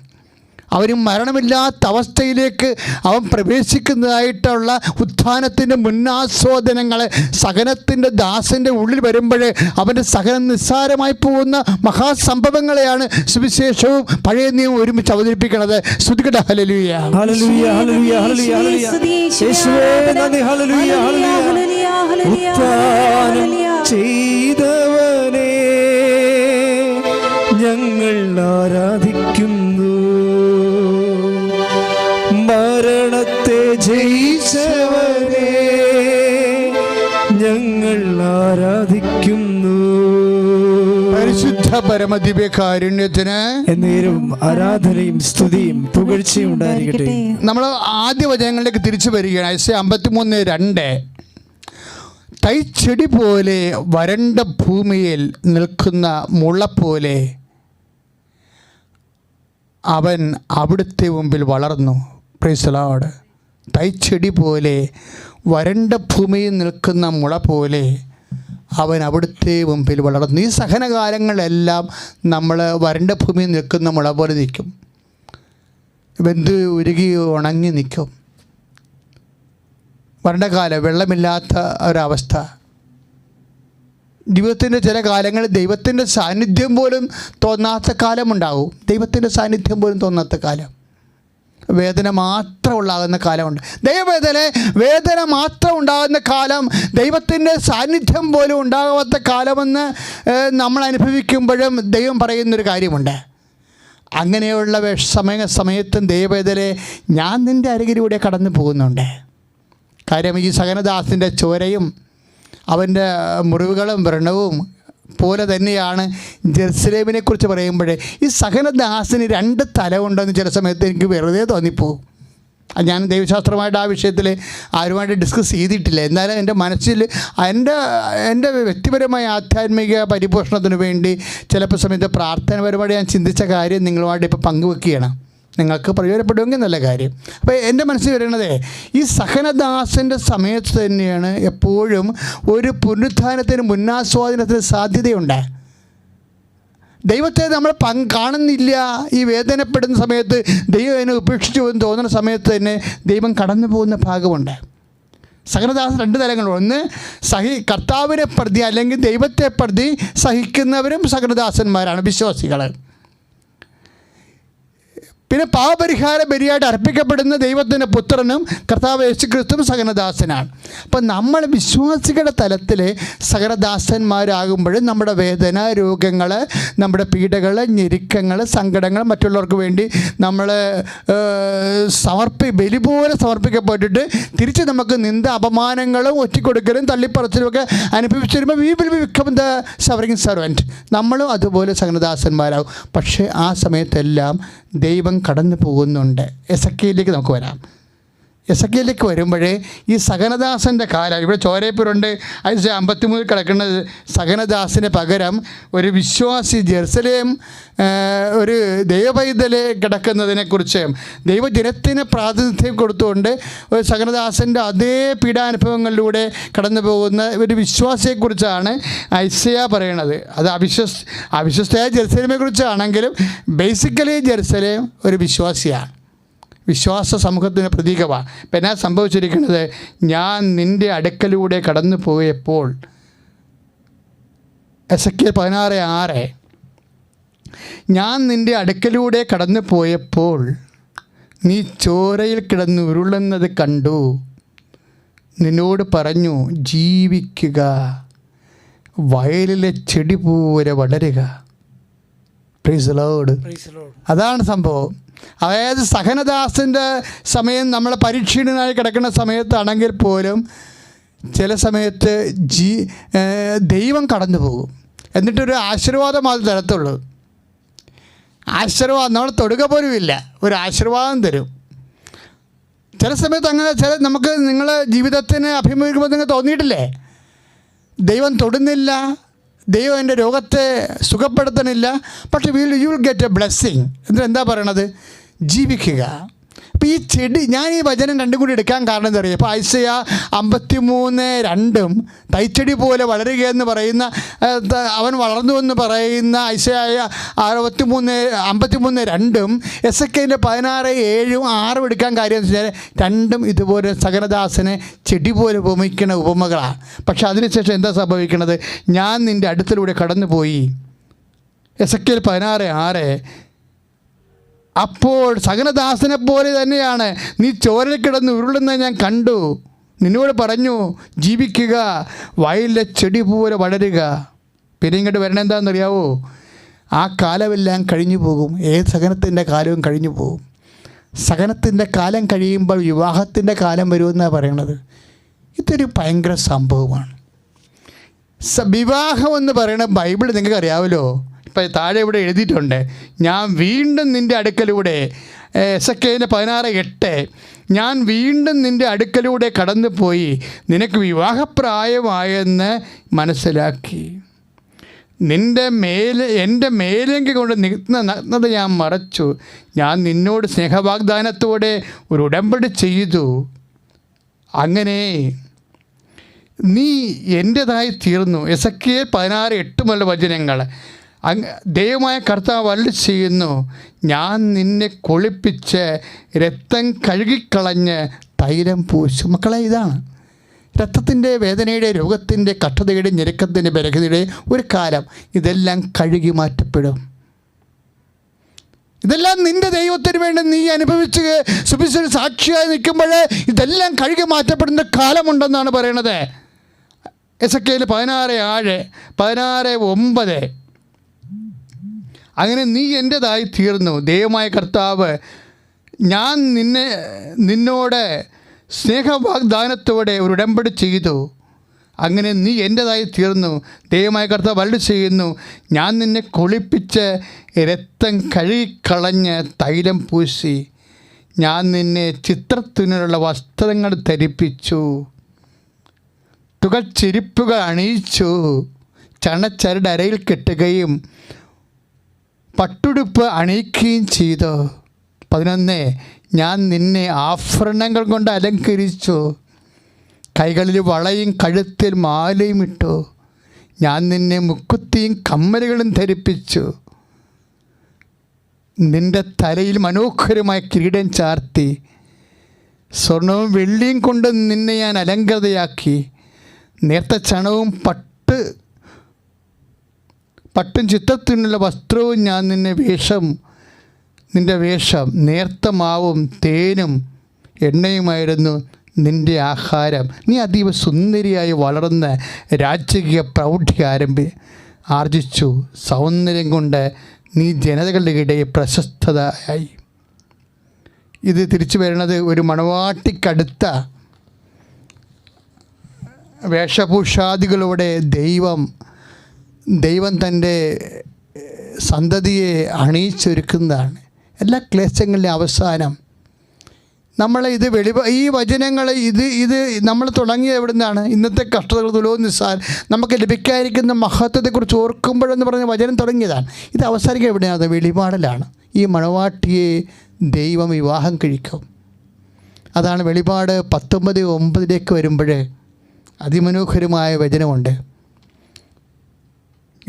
അവന് മരണമില്ലാത്ത അവസ്ഥയിലേക്ക് അവൻ പ്രവേശിക്കുന്നതായിട്ടുള്ള ഉത്ഥാനത്തിൻ്റെ മുന്നാസ്വാദനങ്ങൾ സഹനത്തിൻ്റെ ദാസൻ്റെ ഉള്ളിൽ വരുമ്പോൾ അവൻ്റെ സഹനം നിസ്സാരമായി പോകുന്ന മഹാസംഭവങ്ങളെയാണ് സുവിശേഷവും പഴയ നിയമവും ഒരുമിച്ച് അവതരിപ്പിക്കുന്നത്. സ്തുതിക്കട്ടെ. ഹല്ലേലൂയ, ഹല്ലേലൂയ, ഹല്ലേലൂയ, ഹല്ലേലൂയ, ഹല്ലേലൂയ. യേശുവേ നന്ദി. ഹല്ലേലൂയ, ഹല്ലേലൂയ. ഉത്ഥാനം ചെയ്തവനെ ഞങ്ങൾ ആരാധിക്കുന്നു, മരണത്തെ ജയിച്ചവനെ ഞങ്ങൾ ആരാധിക്കുന്നു. പരിശുദ്ധ പരമദിവ്യകാരുണ്യത്തിന് എന്നേരവും ആരാധനയും സ്തുതിയും പുകഴ്ചയും ഉണ്ടായിരിക്കട്ടെ. നമ്മൾ ആദ്യ വചനങ്ങളിലേക്ക് തിരിച്ചു വരികയാണ്. ഐസയ 53:2 തൈച്ചെടി പോലെ വരണ്ട ഭൂമിയിൽ നിൽക്കുന്ന മുള പോലെ അവൻ അവിടുത്തെ മുമ്പിൽ വളർന്നു. Price the Lord. തൈച്ചെടി പോലെ വരണ്ട ഭൂമിയിൽ നിൽക്കുന്ന മുള പോലെ അവൻ അവിടുത്തെ മുമ്പിൽ വളർന്നു. ഈ സഹനകാലങ്ങളെല്ലാം നമ്മൾ വരണ്ട ഭൂമിയിൽ നിൽക്കുന്ന മുള പോലെ നിൽക്കും. വെന്ത് ഉരുകി ഉണങ്ങി നിൽക്കും. വരണ്ട കാലം, വെള്ളമില്ലാത്ത ഒരവസ്ഥ. ജീവിതത്തിൻ്റെ ചില കാലങ്ങളിൽ ദൈവത്തിൻ്റെ സാന്നിധ്യം പോലും തോന്നാത്ത കാലമുണ്ടാകും. ദൈവത്തിൻ്റെ സാന്നിധ്യം പോലും തോന്നാത്ത കാലം, വേദന മാത്രം ഉണ്ടാകുന്ന കാലമുണ്ട്. വേദന മാത്രം ഉണ്ടാകുന്ന കാലം, ദൈവത്തിൻ്റെ സാന്നിധ്യം പോലും ഉണ്ടാകാത്ത കാലമെന്ന് നമ്മൾ അനുഭവിക്കുമ്പോഴും ദൈവം പറയുന്നൊരു കാര്യമുണ്ട്. അങ്ങനെയുള്ള സമയത്തും ദൈവവേദനെ ഞാൻ നിൻ്റെ അരികിലൂടെ കടന്നു പോകുന്നുണ്ട്. കാര്യം ഈ സഹനദാസിൻ്റെ ചോരയും അവൻ്റെ മുറിവുകളും വ്രണവും പോലെ തന്നെയാണ് ജെറുസലേമിനെക്കുറിച്ച് പറയുമ്പോഴേ ഈ സഹനദാസിന് 2 തലമുണ്ടെന്ന് ചില സമയത്ത് എനിക്ക് വെറുതെ തോന്നിപ്പോവും. ഞാൻ ദൈവശാസ്ത്രമായിട്ട് ആ വിഷയത്തിൽ ആരുമായിട്ട് ഡിസ്കസ് ചെയ്തിട്ടില്ല. എന്നാലും എൻ്റെ മനസ്സിൽ എൻ്റെ വ്യക്തിപരമായ ആധ്യാത്മിക പരിപോഷണത്തിന് വേണ്ടി ചിലപ്പോൾ സമയത്ത് പ്രാർത്ഥനപരമായിട്ട് ഞാൻ ചിന്തിച്ച കാര്യം നിങ്ങളുമായിട്ട് ഇപ്പോൾ പങ്കുവെക്കുകയാണ്. നിങ്ങൾക്ക് പ്രയോജനപ്പെടുമെങ്കിൽ നല്ല കാര്യം. അപ്പോൾ എൻ്റെ മനസ്സിൽ വരുന്നത് ഈ സഹനദാസൻ്റെ സമയത്ത് തന്നെയാണ് എപ്പോഴും ഒരു പുനരുത്ഥാനത്തിന് മുന്നാസ്വാദനത്തിന് സാധ്യതയുണ്ട്. ദൈവത്തെ നമ്മൾ കാണുന്നില്ല. ഈ വേദനപ്പെടുന്ന സമയത്ത് ദൈവം എന്നെ ഉപേക്ഷിച്ചു എന്ന് തോന്നുന്ന സമയത്ത് തന്നെ ദൈവം കടന്നു പോകുന്ന ഭാഗമുണ്ട്. സഹനദാസൻ 2 തലങ്ങളുണ്ട്. ഒന്ന് കർത്താവിനെ പ്രതി അല്ലെങ്കിൽ ദൈവത്തെ പ്രതി സഹിക്കുന്നവരും സഹനദാസന്മാരാണ്, വിശ്വാസികൾ. പിന്നെ പാപപരിഹാര ബലിയായിട്ട് അർപ്പിക്കപ്പെടുന്ന ദൈവത്തിൻ്റെ പുത്രനും കർത്താവ് യേശുക്രിസ്തുവും സഹനദാസനാണ്. അപ്പം നമ്മൾ വിശ്വാസികളുടെ തലത്തിൽ സഹനദാസന്മാരാകുമ്പോഴും നമ്മുടെ വേദന, രോഗങ്ങൾ, നമ്മുടെ പീഡകൾ, ഞെരുക്കങ്ങൾ, സങ്കടങ്ങൾ മറ്റുള്ളവർക്ക് വേണ്ടി നമ്മൾ ബലി പോലെ സമർപ്പിക്കപ്പെട്ടിട്ട് തിരിച്ച് നമുക്ക് നിന്ദ, അപമാനങ്ങളും ഒറ്റിക്കൊടുക്കലും തള്ളിപ്പറച്ചിലും ഒക്കെ അനുഭവിച്ചു വരുമ്പോൾ we will become the suffering servant. നമ്മളും അതുപോലെ സഹനദാസന്മാരാകും. പക്ഷേ ആ സമയത്തെല്ലാം ദൈവം കടന്നു പോകുന്നുണ്ട്. എസെക്കിയേലിലേക്ക് നമുക്ക് വരാം. എസെക്കിയേലിലേക്ക് വരുമ്പോഴേ ഈ സഹനദാസൻ്റെ കാലം ഇവിടെ ചോരേപ്പുരുണ്ട്. ഐസയ 53 കിടക്കുന്നത് സഹനദാസിന് പകരം ഒരു വിശ്വാസി ജെറുസലേം ഒരു ദൈവപൈതലെ കിടക്കുന്നതിനെക്കുറിച്ച് ദൈവജനത്തിന് പ്രാതിനിധ്യം കൊടുത്തുകൊണ്ട് ഒരു സഹനദാസൻ്റെ അതേ പീഡാനുഭവങ്ങളിലൂടെ കടന്നു പോകുന്ന ഒരു വിശ്വാസിയെക്കുറിച്ചാണ് ഐസയ പറയണത്. അത് അവിശ്വസ്തയായ ജെറുസലേമിനെ കുറിച്ചാണെങ്കിലും ബേസിക്കലി ജെറുസലേം ഒരു വിശ്വാസിയാണ്, വിശ്വാസ സമൂഹത്തിന് പ്രതീകമാണ്. ഇപ്പം എന്നാ സംഭവിച്ചിരിക്കുന്നത്? ഞാൻ നിൻ്റെ അടുക്കലൂടെ കടന്നു പോയപ്പോൾ, എസെക്കിയേൽ 16:6, ഞാൻ നിൻ്റെ അടുക്കലൂടെ കടന്നു പോയപ്പോൾ നീ ചോരയിൽ കിടന്ന് ഉരുളുന്നത് കണ്ടു, നിന്നോട് പറഞ്ഞു ജീവിക്കുക, വയലിലെ ചെടി പോലെ വളരുക. Price the Lord. അതാണ് സംഭവം. അതായത് സഹനദാസിൻ്റെ സമയം നമ്മൾ പരീക്ഷീണനായി കിടക്കുന്ന സമയത്താണെങ്കിൽ പോലും ചില സമയത്ത് ദൈവം കടന്നു പോകും. എന്നിട്ടൊരു ആശീർവാദം അത് തരത്തുള്ളൂ. ആശീർവാദം നമ്മൾ തൊടുക പോലും ഇല്ല, ഒരു ആശീർവാദം തരും. ചില സമയത്ത് അങ്ങനെ നമുക്ക് നിങ്ങളെ ജീവിതത്തിന് അഭിമുഖീകരിക്കുമ്പോൾ നിങ്ങൾക്ക് തോന്നിയിട്ടില്ലേ? ദൈവം തൊടുന്നില്ല, ദൈവം എൻ്റെ രോഗത്തെ സുഖപ്പെടുത്തണില്ല, പക്ഷേ you will get A blessing. എന്നിട്ട് എന്താ പറയണത്? ജീവിക്കുക. അപ്പോൾ ഈ ചെടി, ഞാൻ ഈ വചനം രണ്ടും കൂടി എടുക്കാൻ കാരണം എന്താ പറയുക, ഇപ്പോൾ ഐസയ 53:2 തൈച്ചെടി പോലെ വളരുകയെന്ന് പറയുന്ന, അവൻ വളർന്നു എന്ന് പറയുന്ന ഐസയ 53:2 എസെക്കിയേലിൻ്റെ 16:7-6 എടുക്കാൻ കാര്യം എന്ന് വെച്ചാൽ രണ്ടും ഇതുപോലെ സകലദാസനെ ചെടി പോലെ ഉപമിക്കുന്ന ഉപമകളാണ്. പക്ഷെ അതിനുശേഷം എന്താ സംഭവിക്കുന്നത്? ഞാൻ നിൻ്റെ അടുത്തിലൂടെ കടന്നുപോയി. എസെക്കിയേൽ 16:6 അപ്പോൾ സകലദാസനെ പോലെ തന്നെയാണ് നീ ചോരയിൽ കിടന്ന് ഉരുളുന്നത് ഞാൻ കണ്ടു. നിന്നോട് പറഞ്ഞു, ജീവിക്കുക, വയലിലെ ചെടി പോലെ വളരുക. പിന്നെ ഇങ്ങോട്ട് വരണം എന്താണെന്നറിയാവോ? ആ കാലമെല്ലാം കഴിഞ്ഞു പോകും. ഏത് സഹനത്തിൻ്റെ കാലവും കഴിഞ്ഞു പോകും. സഹനത്തിൻ്റെ കാലം കഴിയുമ്പോൾ വിവാഹത്തിൻ്റെ കാലം വരുമെന്നാണ് പറയണത്. ഇതൊരു ഭയങ്കര സംഭവമാണ്. വിവാഹം എന്ന് പറയുന്ന ബൈബിൾ നിങ്ങൾക്ക് അറിയാമല്ലോ. ഇപ്പം താഴെ ഇവിടെ എഴുതിയിട്ടുണ്ട്, ഞാൻ വീണ്ടും നിൻ്റെ അടുക്കലൂടെ, എസെക്കിയേൽ 16:8, ഞാൻ വീണ്ടും നിൻ്റെ അടുക്കലൂടെ കടന്നു പോയി നിനക്ക് വിവാഹപ്രായമായെന്ന് മനസ്സിലാക്കി. എൻ്റെ മേലെങ്കിൽ കൊണ്ട് നഗ്നത ഞാൻ മറച്ചു. ഞാൻ നിന്നോട് സ്നേഹവാഗ്ദാനത്തോടെ ഒരു ഉടമ്പടി ചെയ്തു. അങ്ങനെ നീ എൻ്റേതായി തീർന്നു. എസെക്കിയേൽ 16:8 മുതലുള്ള വചനങ്ങൾ. ദൈവമായ കർത്താവ് അരുളി ചെയ്യുന്നു, ഞാൻ നിന്നെ കുളിപ്പിച്ച് രക്തം കഴുകിക്കളഞ്ഞ് തൈലം പൂശും. മക്കളെ, ഇതാണ് രക്തത്തിൻ്റെ, വേദനയുടെ, രോഗത്തിൻ്റെ, കഷ്ടതയുടെ, ഞെരുക്കത്തിൻ്റെ, ബലഹീനതയുടെ ഒരു കാലം. ഇതെല്ലാം കഴുകി മാറ്റപ്പെടും. ഇതെല്ലാം നിൻ്റെ ദൈവത്തിന് വേണ്ടി നീ അനുഭവിച്ച് സുവിശേഷ സാക്ഷിയായി നിൽക്കുമ്പോൾ ഇതെല്ലാം കഴുകി മാറ്റപ്പെടുന്ന കാലമുണ്ടെന്നാണ് പറയണത്. എസെക്കിയേൽ 16:7, 16:9. അങ്ങനെ നീ എൻ്റേതായി തീർന്നു. ദൈവമായ കർത്താവ്, ഞാൻ നിന്നോട് സ്നേഹവാഗ്ദാനത്തോടെ ഒരു ഉടമ്പടി ചെയ്തു. അങ്ങനെ നീ എൻ്റേതായി തീർന്നു. ദൈവമായ കർത്താവ് അരുളി ചെയ്യുന്നു, ഞാൻ നിന്നെ കുളിപ്പിച്ച് രക്തം കഴുകിക്കളഞ്ഞ് തൈലം പൂശി. ഞാൻ നിന്നെ ചിത്രത്തിനുള്ള വസ്ത്രങ്ങൾ ധരിപ്പിച്ചു, തുകൽച്ചെരിപ്പുകൾ അണിയിച്ചു, ചണച്ചരട് അരയിൽ കെട്ടുകയും പട്ടുടുപ്പ് അണിയിക്കുകയും ചെയ്തു. 11, ഞാൻ നിന്നെ ആഭരണങ്ങൾ കൊണ്ട് അലങ്കരിച്ചു, കൈകളിൽ വളയും കഴുത്തിൽ മാലയും ഇട്ടു. ഞാൻ നിന്നെ മുക്കുത്തിയും കമ്മലുകളും ധരിപ്പിച്ചു. നിൻ്റെ തലയിൽ മനോഹരമായ കിരീടം ചാർത്തി. സ്വർണവും വെള്ളിയും കൊണ്ട് നിന്നെ ഞാൻ അലങ്കൃതയാക്കി. നേർത്ത ചണവും പട്ടും ചിത്രത്തിനുള്ള വസ്ത്രവും ഞാൻ നിൻ്റെ വേഷം. നേർത്ത മാവും തേനും എണ്ണയുമായിരുന്നു നിൻ്റെ ആഹാരം. നീ അതീവ സുന്ദരിയായി വളർന്ന് രാജകീയ പ്രൗഢി ആർജിച്ചു. സൗന്ദര്യം കൊണ്ട് നീ ജനതകളുടെ ഇടയിൽ പ്രശസ്തയായി. ഇത് തിരിച്ചു വരുന്നത് ഒരു മണവാട്ടിക്കടുത്ത വേഷഭൂഷാദികളോടെ ദൈവം തൻ്റെ സന്തതിയെ അണിയിച്ചൊരുക്കുന്നതാണ്. എല്ലാ ക്ലേശങ്ങളിലെ അവസാനം ഇത് ഈ വചനങ്ങൾ ഇത് നമ്മൾ തുടങ്ങിയത് എവിടെ നിന്നാണ്? ഇന്നത്തെ കഷ്ടതകൾ തുലവും നിസ്സാരം നമുക്ക് ലഭിക്കാതിരിക്കുന്ന മഹത്വത്തെക്കുറിച്ച് ഓർക്കുമ്പോഴെന്ന് പറഞ്ഞ വചനം തുടങ്ങിയതാണ്. ഇത് അവസാനിക്കുക എവിടെയാണ്? വെളിപാടിലാണ്. ഈ മണവാട്ടിയെ ദൈവം വിവാഹം കഴിക്കും. അതാണ് വെളിപാട് 19:9 വരുമ്പോൾ അതിമനോഹരമായ വചനമുണ്ട്.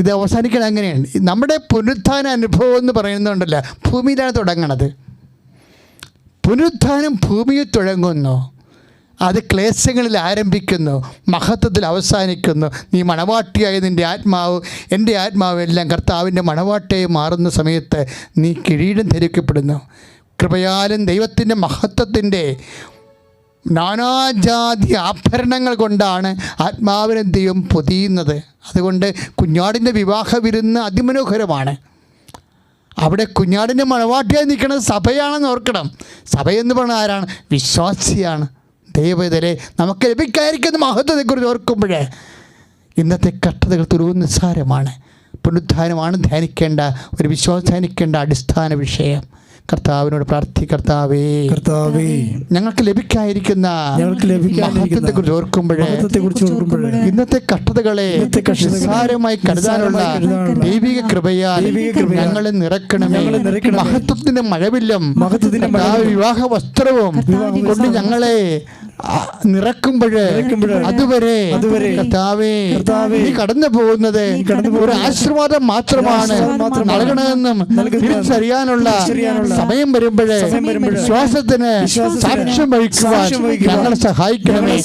ഇത് അവസാനിക്കണം അങ്ങനെയാണ്. നമ്മുടെ പുനരുത്ഥാന അനുഭവം എന്ന് പറയുന്നുണ്ടല്ലോ, ഭൂമിയിലാണ് തുടങ്ങണത്. പുനരുത്ഥാനം ഭൂമിയിൽ തുടങ്ങുന്നു, അത് ക്ലേശങ്ങളിൽ ആരംഭിക്കുന്നു, മഹത്വത്തിൽ അവസാനിക്കുന്നു. നീ മണവാട്ടിയായ നിൻ്റെ ആത്മാവ്, എൻ്റെ ആത്മാവ് എല്ലാം കർത്താവിൻ്റെ മണവാട്ടിയായി മാറുന്ന സമയത്ത് നീ കിരീടം ധരിക്കപ്പെടുന്നു. കൃപയാലും ദൈവത്തിൻ്റെ മഹത്വത്തിൻ്റെ നാനാജാതി ആഭരണങ്ങൾ കൊണ്ടാണ് ആത്മാവിനെ ദൈവം പൊതിയുന്നത്. അതുകൊണ്ട് കുഞ്ഞാടിൻ്റെ വിവാഹ വിരുന്ന് അതിമനോഹരമാണ്. അവിടെ കുഞ്ഞാടിൻ്റെ മണവാട്ടിയായി നിൽക്കുന്നത് സഭയാണെന്ന് ഓർക്കണം. സഭയെന്ന് പറഞ്ഞാൽ ആരാണ്? വിശ്വാസിയാണ്. ദൈവത്തിലെ നമുക്ക് ലഭിക്കാതിരിക്കുന്ന മഹത്വത്തെക്കുറിച്ച് ഓർക്കുമ്പോഴേ ഇന്നത്തെ കഷ്ടതകൾ തുലവും നിസ്സാരമാണ്. പുനരുദ്ധാനമാണ് ധ്യാനിക്കേണ്ട, ഒരു വിശ്വാസം ധ്യാനിക്കേണ്ട അടിസ്ഥാന വിഷയം. കർത്താവിനോട് പ്രാർത്ഥിക്കർത്താവേ, കർത്താവേ, ഞങ്ങൾക്ക് ലഭിക്കാതിരിക്കുന്ന മഹത്വത്തെക്കുറിച്ച് ഓർക്കുമ്പോഴേ, ഇന്നത്തെ കഷ്ടതകളെ നിസ്സാരമായി കരുതാനുള്ള ദൈവിക കൃപയാൽ ഞങ്ങളെ നിറക്കണമേ. മഹത്വത്തിന്റെ മഴവില്ലും വിവാഹ വസ്ത്രവും കൊണ്ട് ഞങ്ങളെ നിറക്കുമ്പോഴേ അതുവരെ കർത്താവേ നീ കടന്നു പോകുന്നത് ഒരു ആശീർവാദം മാത്രമാണ് നൽകണമെന്നും തിരിച്ചറിയാനുള്ള സമയം വരുമ്പോഴേ ശ്വാസത്തിന് സാക്ഷ്യം വഹിക്കുവാൻ ഞങ്ങളെ സഹായിക്കണമേ.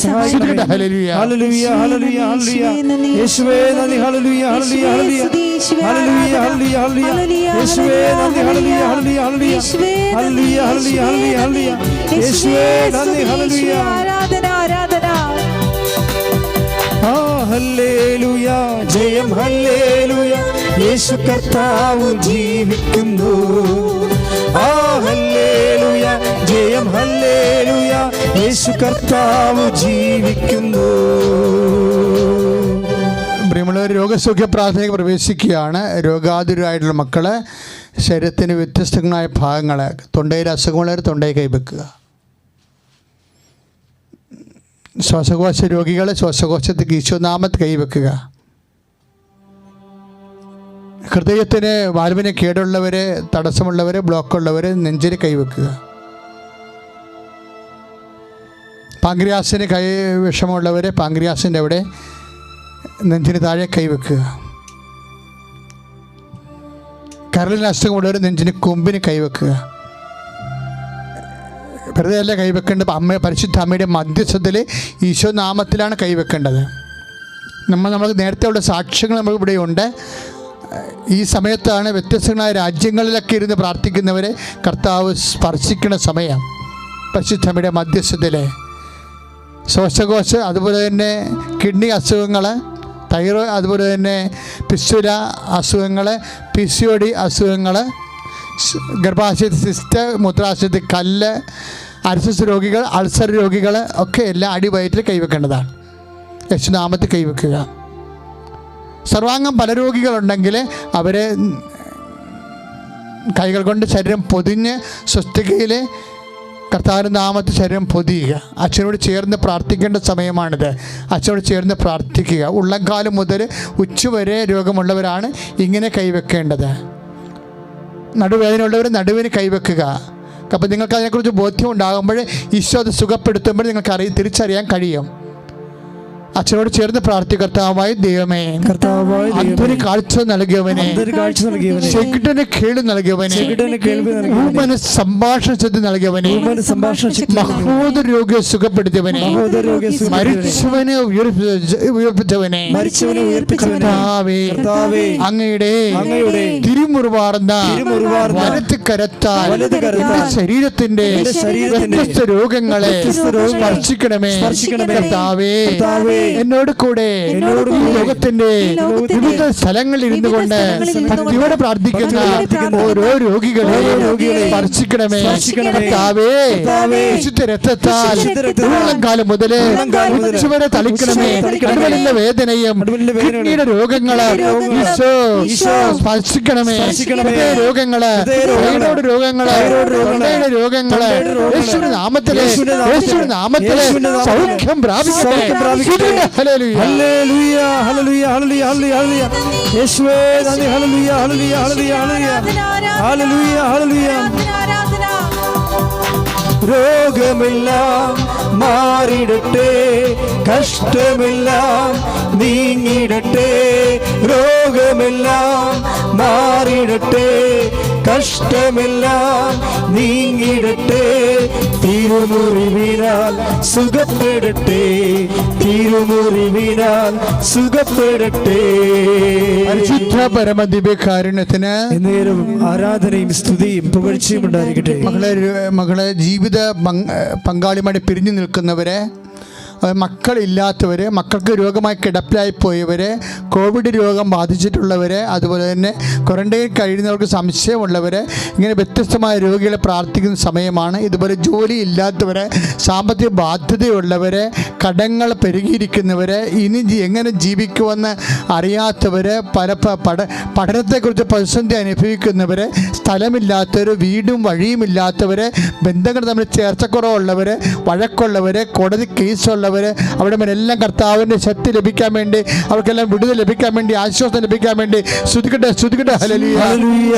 ഹല്ലേലൂയ, ഹല്ലേലൂയ, ഹല്ലേലൂയ, ഹല്ലേലൂയ. യേശുവേ നന്ദി, ഹല്ലേലൂയ, ഹല്ലേലൂയ, ഹല്ലേലൂയ, ഹല്ലേലൂയ, ഹല്ലേലൂയ, ഹല്ലേലൂയ. യേശുവേ നന്ദി, ഹല്ലേലൂയ, ഹല്ലേലൂയ, ഹല്ലേലൂയ, ഹല്ലേലൂയ, ഹല്ലേലൂയ, ഹല്ലേലൂയ, ഹല്ലേലൂയ. യേശുവേ നന്ദി, ഹല്ലേലൂയ, ആരാധന, ആരാധന. ഹല്ലേലൂയ, ജയം ഹല്ലേലൂയ, യേശു കർത്താവ് ജീവിക്കുന്നു. ഹല്ലേലൂയ, ജയം ഹല്ലേലൂയ, യേശു കർത്താവ് ജീവിക്കുന്നു. പ്രിയമുള്ളവർ, രോഗസൗഖ്യ പ്രാർത്ഥനയ്ക്ക് പ്രവേശിക്കുകയാണ്. രോഗാതുരായിട്ടുള്ള മക്കള് ശരീരത്തിന് വ്യത്യസ്തങ്ങളായ ഭാഗങ്ങൾ, തൊണ്ടയിൽ അസുഖമുള്ളവർ തൊണ്ടയിൽ കൈവെക്കുക. ശ്വാസകോശ രോഗികൾ ശ്വാസകോശത്തേക്ക് ഈശോനാമത്തിൽ കൈവെക്കുക. ഹൃദയത്തിന് വാൽവിന് കേടുള്ളവർ, തടസ്സമുള്ളവർ, ബ്ലോക്കുള്ളവർ നെഞ്ചിൽ കൈവെക്കുക. പാങ്ക്രിയാസിന് വിഷമുള്ളവർ പാങ്ക്രിയാസിൻ്റെ അവിടെ നെഞ്ചിന് താഴെ കൈവെക്കുക. കരളിന് അസുഖമുള്ളവർ നെഞ്ചിന് കൊമ്പിന് കൈവെക്കുക. വെറുതെ അല്ല കൈവെക്കേണ്ടത്, പരിശുദ്ധ അമ്മയുടെ മധ്യസ്ഥത്തിൽ ഈശോ നാമത്തിലാണ് കൈവെക്കേണ്ടത്. നമ്മൾ നേരത്തെ ഉള്ള സാക്ഷ്യങ്ങൾ നമ്മളിവിടെ ഉണ്ട്. ഈ സമയത്താണ് വ്യത്യസ്തങ്ങളായ രാജ്യങ്ങളിലൊക്കെ ഇരുന്ന് പ്രാർത്ഥിക്കുന്നവരെ കർത്താവ് സ്പർശിക്കുന്ന സമയം. പരിശുദ്ധ അമ്മയുടെ മധ്യസ്ഥത്തിൽ ശ്വാസകോശ, അതുപോലെ തന്നെ കിഡ്നി അസുഖങ്ങൾ, തൈറോയ്ഡ്, അതുപോലെ തന്നെ പിസ്റ്റുല അസുഖങ്ങൾ, PCOD അസുഖങ്ങൾ, ഗർഭാശയത്തിൽ സിസ്റ്റ്, മൂത്രാശയത്തിൽ കല്ല്, അർസസ് രോഗികൾ, അൾസർ രോഗികൾ ഒക്കെ എല്ലാം അടിവയറ്റിൽ കൈവെക്കേണ്ടതാണ്. യേശുനാമത്തിൽ കൈവെക്കുക. സർവാംഗം പല രോഗികളുണ്ടെങ്കിൽ അവരെ കൈകൾ കൊണ്ട് ശരീരം പൊതിഞ്ഞ് സ്വസ്തികയിൽ കർത്താവിൻ്റെ നാമത്തിൽ ശരീരം പൊതിയുക. അച്ഛനോട് ചേർന്ന് പ്രാർത്ഥിക്കേണ്ട സമയമാണിത്. അച്ഛനോട് ചേർന്ന് പ്രാർത്ഥിക്കുക. ഉള്ളംകാലം മുതൽ ഉച്ചവരെ രോഗമുള്ളവരാണ് ഇങ്ങനെ കൈവെക്കേണ്ടത്. നടുവേദനയുള്ളവർ നടുവിന് കൈവെക്കുക. അപ്പോൾ നിങ്ങൾക്ക് അതിനെക്കുറിച്ച് ബോധ്യം ഉണ്ടാകുമ്പോൾ ഈശോ അത് സുഖപ്പെടുത്തുമ്പോൾ നിങ്ങൾക്ക് തിരിച്ചറിയാൻ കഴിയും. അച്ഛനോട് ചേർന്ന് പ്രാർത്ഥികർത്താവായ ദൈവമേ, അന്ധന് കാഴ്ച നൽകിയവനെ, ചെകിട്ടന് കേൾവി നൽകിയവനെ, ഊമന് സംഭാഷണ ശക്തി നൽകിയവനെ, മഹോദര രോഗിയെ സുഖപ്പെടുത്തിയവനെ, മരിച്ചവനെ ഉയർപ്പിച്ചവനെ, കർത്താവേ അങ്ങയുടെ തിരുമുറിവാർന്ന വലത്ത് കരത്താൽ ശരീരത്തിന്റെ വ്യത്യസ്ത രോഗങ്ങളെ സ്പർശിക്കണമേ. കർത്താവേ എന്നോട് കൂടെ ഈ ലോകത്തിന്റെ വിവിധ സ്ഥലങ്ങളിൽ ഇരുന്നു കൊണ്ട് ഭക്തിയോടെ പ്രാർത്ഥിക്കുന്ന ഓരോ രോഗികളെ സ്പർശിക്കണമേ. കർത്താവേ വിശുദ്ധ രക്തത്താൽ കാലം മുതല് ഉച്ചവരെ തളിക്കണമേ. നടുവിന്റെ വേദനയും കിഡ്നിയുടെ രോഗങ്ങള് ഈശോ സ്പർശിക്കണമേ. രോഗങ്ങള്, തൈറോയ്ഡ് രോഗങ്ങള്, തൊണ്ടയുടെ രോഗങ്ങള് യേശുവിന്റെ നാമത്തില്, യേശുവിന്റെ നാമത്തില് സൗഖ്യം പ്രാപിക്കട്ടെ. ഹല്ലേലൂയ, ഹല്ലേലൂയ, ഹല്ലേലൂയ, ഹല്ലേലൂയ, ഹല്ലേലൂയ. യേശുവേ നന്ദി. ഹല്ലേലൂയ, ഹല്ലേലൂയ, ഹല്ലേലൂയ, ഹല്ലേലൂയ, ഹല്ലേലൂയ. രോഗമെല്ലാം മാറിടട്ടെ, കഷ്ടമെല്ലാം നീങ്ങിടട്ടെ. രോഗമെല്ലാം മാറിടട്ടെ, കഷ്ടമെല്ലാം നീങ്ങിടട്ടെ. തിരുമുറിവിനാൽ സുഖപ്പെടട്ടെ, തിരുമുറിവിനാൽ സുഖപ്പെടട്ടെ. പരിശുദ്ധ പരമദിവ്യകാരുണ്യത്തിന് നേരവും ആരാധനയും സ്തുതിയും പുകഴ്ചയും ഉണ്ടായിരിക്കട്ടെ. മകളെ ജീവിത പങ്കാളിയുമായി പിരിഞ്ഞു നിൽക്കുന്നവരെ, മക്കളില്ലാത്തവർ, മക്കൾക്ക് രോഗമായി കിടപ്പിലായി പോയവർ, കോവിഡ് രോഗം ബാധിച്ചിട്ടുള്ളവർ, അതുപോലെ തന്നെ ക്വാറന്റൈൻ കഴിയുന്നവർക്ക് സംശയമുള്ളവർ, ഇങ്ങനെ വ്യത്യസ്തമായ രോഗികളെ പ്രാർത്ഥിക്കുന്ന സമയമാണ്. ഇതുപോലെ ജോലി ഇല്ലാത്തവർ, സാമ്പത്തിക ബാധ്യതയുള്ളവർ, കടങ്ങൾ പെരുകിയിരിക്കുന്നവർ, ഇനി എങ്ങനെ ജീവിക്കുമെന്ന് അറിയാത്തവർ, പഠനത്തെക്കുറിച്ച് പ്രതിസന്ധി അനുഭവിക്കുന്നവർ, സ്ഥലമില്ലാത്തവർ, വീടും വഴിയുമില്ലാത്തവർ, ബന്ധങ്ങൾ തമ്മിൽ ചേർച്ചക്കുറവുള്ളവർ, വഴക്കുള്ളവർ, കോടതി കേസുള്ളവർ, അവിടെ മേലെല്ലാം കർത്താവിൻ്റെ ശക്തി ലഭിക്കാൻ വേണ്ടി, അവർക്കെല്ലാം വിടുതൽ ലഭിക്കാൻ വേണ്ടി, ആശ്വാസം ലഭിക്കാൻ വേണ്ടി സ്തുതിക്കട്ടെ, സ്തുതിക്കട്ടെ. ഹല്ലേലൂയ,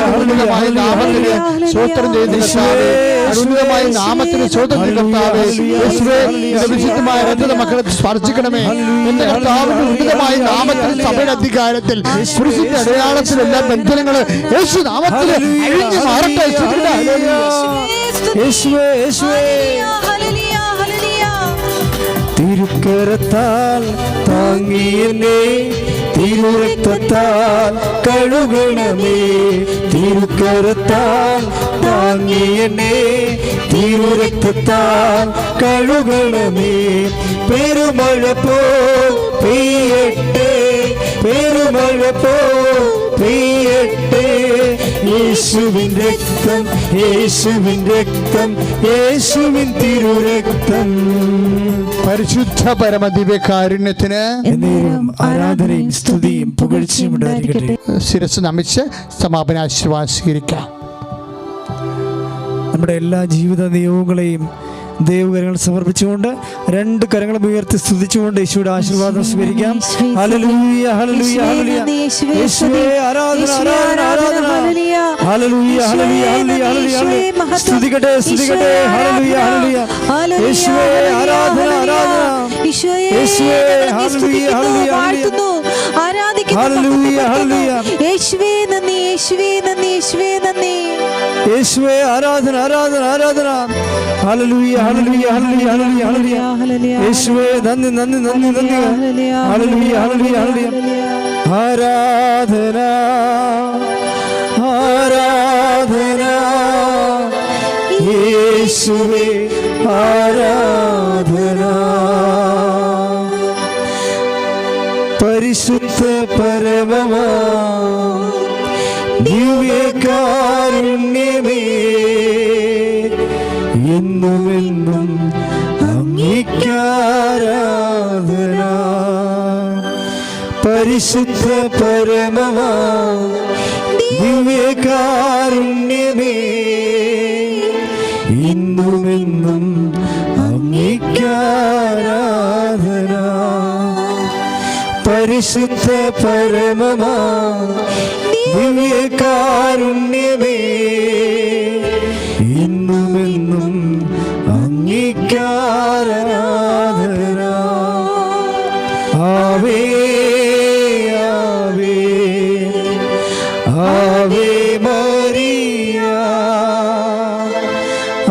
അത്ഭുതമായ നാമത്തിന് സ്തോത്രം ചെയ്യുന്ന കർത്താവേ, അത്ഭുതമായ നാമത്തിന് സ്തോത്രം ചെയ്യുന്ന കർത്താവേ, യേശുവേ നിന്റെ വിശുദ്ധമായ രക്തത്തെ മക്കളെ സ്പർശിക്കണമേ. എന്റെ കർത്താവിന്റെ ഉന്നതമായ നാമത്തിൽ, സഭയുടെ അധികാരത്തിൽ, കുരിശിന്റെ അടയാളത്തിൽ എല്ലാ ബന്ധനങ്ങൾ യേശു നാമത്തിൽ അഴിഞ്ഞു മാറട്ടെ. തിരുക്കരത്താൽ താങ്ങിയെന്നെ തിരുരക്തത്താൽ കഴുകണമേ. തിരുക്കരത്താൽ താങ്ങിയെന്നെ തിരുരക്തത്താൽ കഴുകണമേ. പെരുമഴ പോ പെയ്യട്ടെ, പെരുമഴ പോ പെയ്യട്ടെ. യേശുവിൻ രക്തം, യേശുവിൻ രക്തം, യേശുവിൻ തിരുരക്തം. പരിശുദ്ധ പരമദിവ്യകാരുണ്യത്തിന് ആരാധനയും സ്തുതിയും പുകഴ്ചയും ഉണ്ടായിരിക്കട്ടെ. ശിരസ് നമിച്ച് സമാപനാശീർവാദം സ്വീകരിക്കാം. നമ്മുടെ എല്ലാ ജീവിത നിയോഗങ്ങളെയും ദൈവകരങ്ങൾ സമർപ്പിച്ചുകൊണ്ട് രണ്ട് കരങ്ങളും ഉയർത്തി സ്തുതിച്ചുകൊണ്ട് യേശുവിടെ ആശീർവാദം സ്വീകരിക്കാം. ഹല്ലേലൂയ, ഹല്ലേലൂയ, ഹല്ലേലൂയ. യേശുവേ ആരാധന, ആരാധന, ആരാധന. ഹല്ലേലൂയ, ഹല്ലേലൂയ, ഹല്ലേലൂയ, ഹല്ലേലൂയ. സ്തുതിക്കട്ടെ, സ്തുതിക്കട്ടെ. ഹല്ലേലൂയ, ഹല്ലേലൂയ. യേശുവേ ആരാധന, ആരാധന. യേശുവേ ഹല്ലേലൂയ, ഹല്ലേലൂയ, ആരാധിക്കുന്നു. ഹല്ലേലൂയ, ഹല്ലേലൂയ. യേശുവേ നന്ദി, യേശുവേ നന്ദി, യേശുവേ നന്ദി. യേശുവേ ആരാധന, ആരാധന, ആരാധന. ഹല്ലേലൂയ, ഹല്ലേലൂയ, ഹല്ലേലൂയ, ഹല്ലേലൂയ, ഹല്ലേലൂയ. യേശുവേ നന്ദി, നന്ദി, നന്ദി, നന്ദി. ഹല്ലേലൂയ, ഹല്ലേലൂയ, ഹല്ലേലൂയ. ആരാധന, ആരാധന. യേശുവേ ആരാധന. പരിശുദ്ധ പരമമാ ദിവ്യകാരുണ്യമേ, എന്നുമെന്നും അങ്ങേക്കാരാധന. പരിശുദ്ധ പരമമാ ദിവ്യകാരുണ്യമേ, എന്നുമെന്നും അങ്ങേക്കാരാധന. പരിശുദ്ധ പരമമാ ദിവ്യകാരുണ്യമേ, എന്നുമെന്നും അങ്ങേക്കാരാധന. ആവേ, ആവേ, ആവേ മരിയ.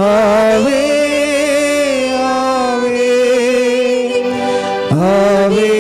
ആവേ, ആവേ, ആവേ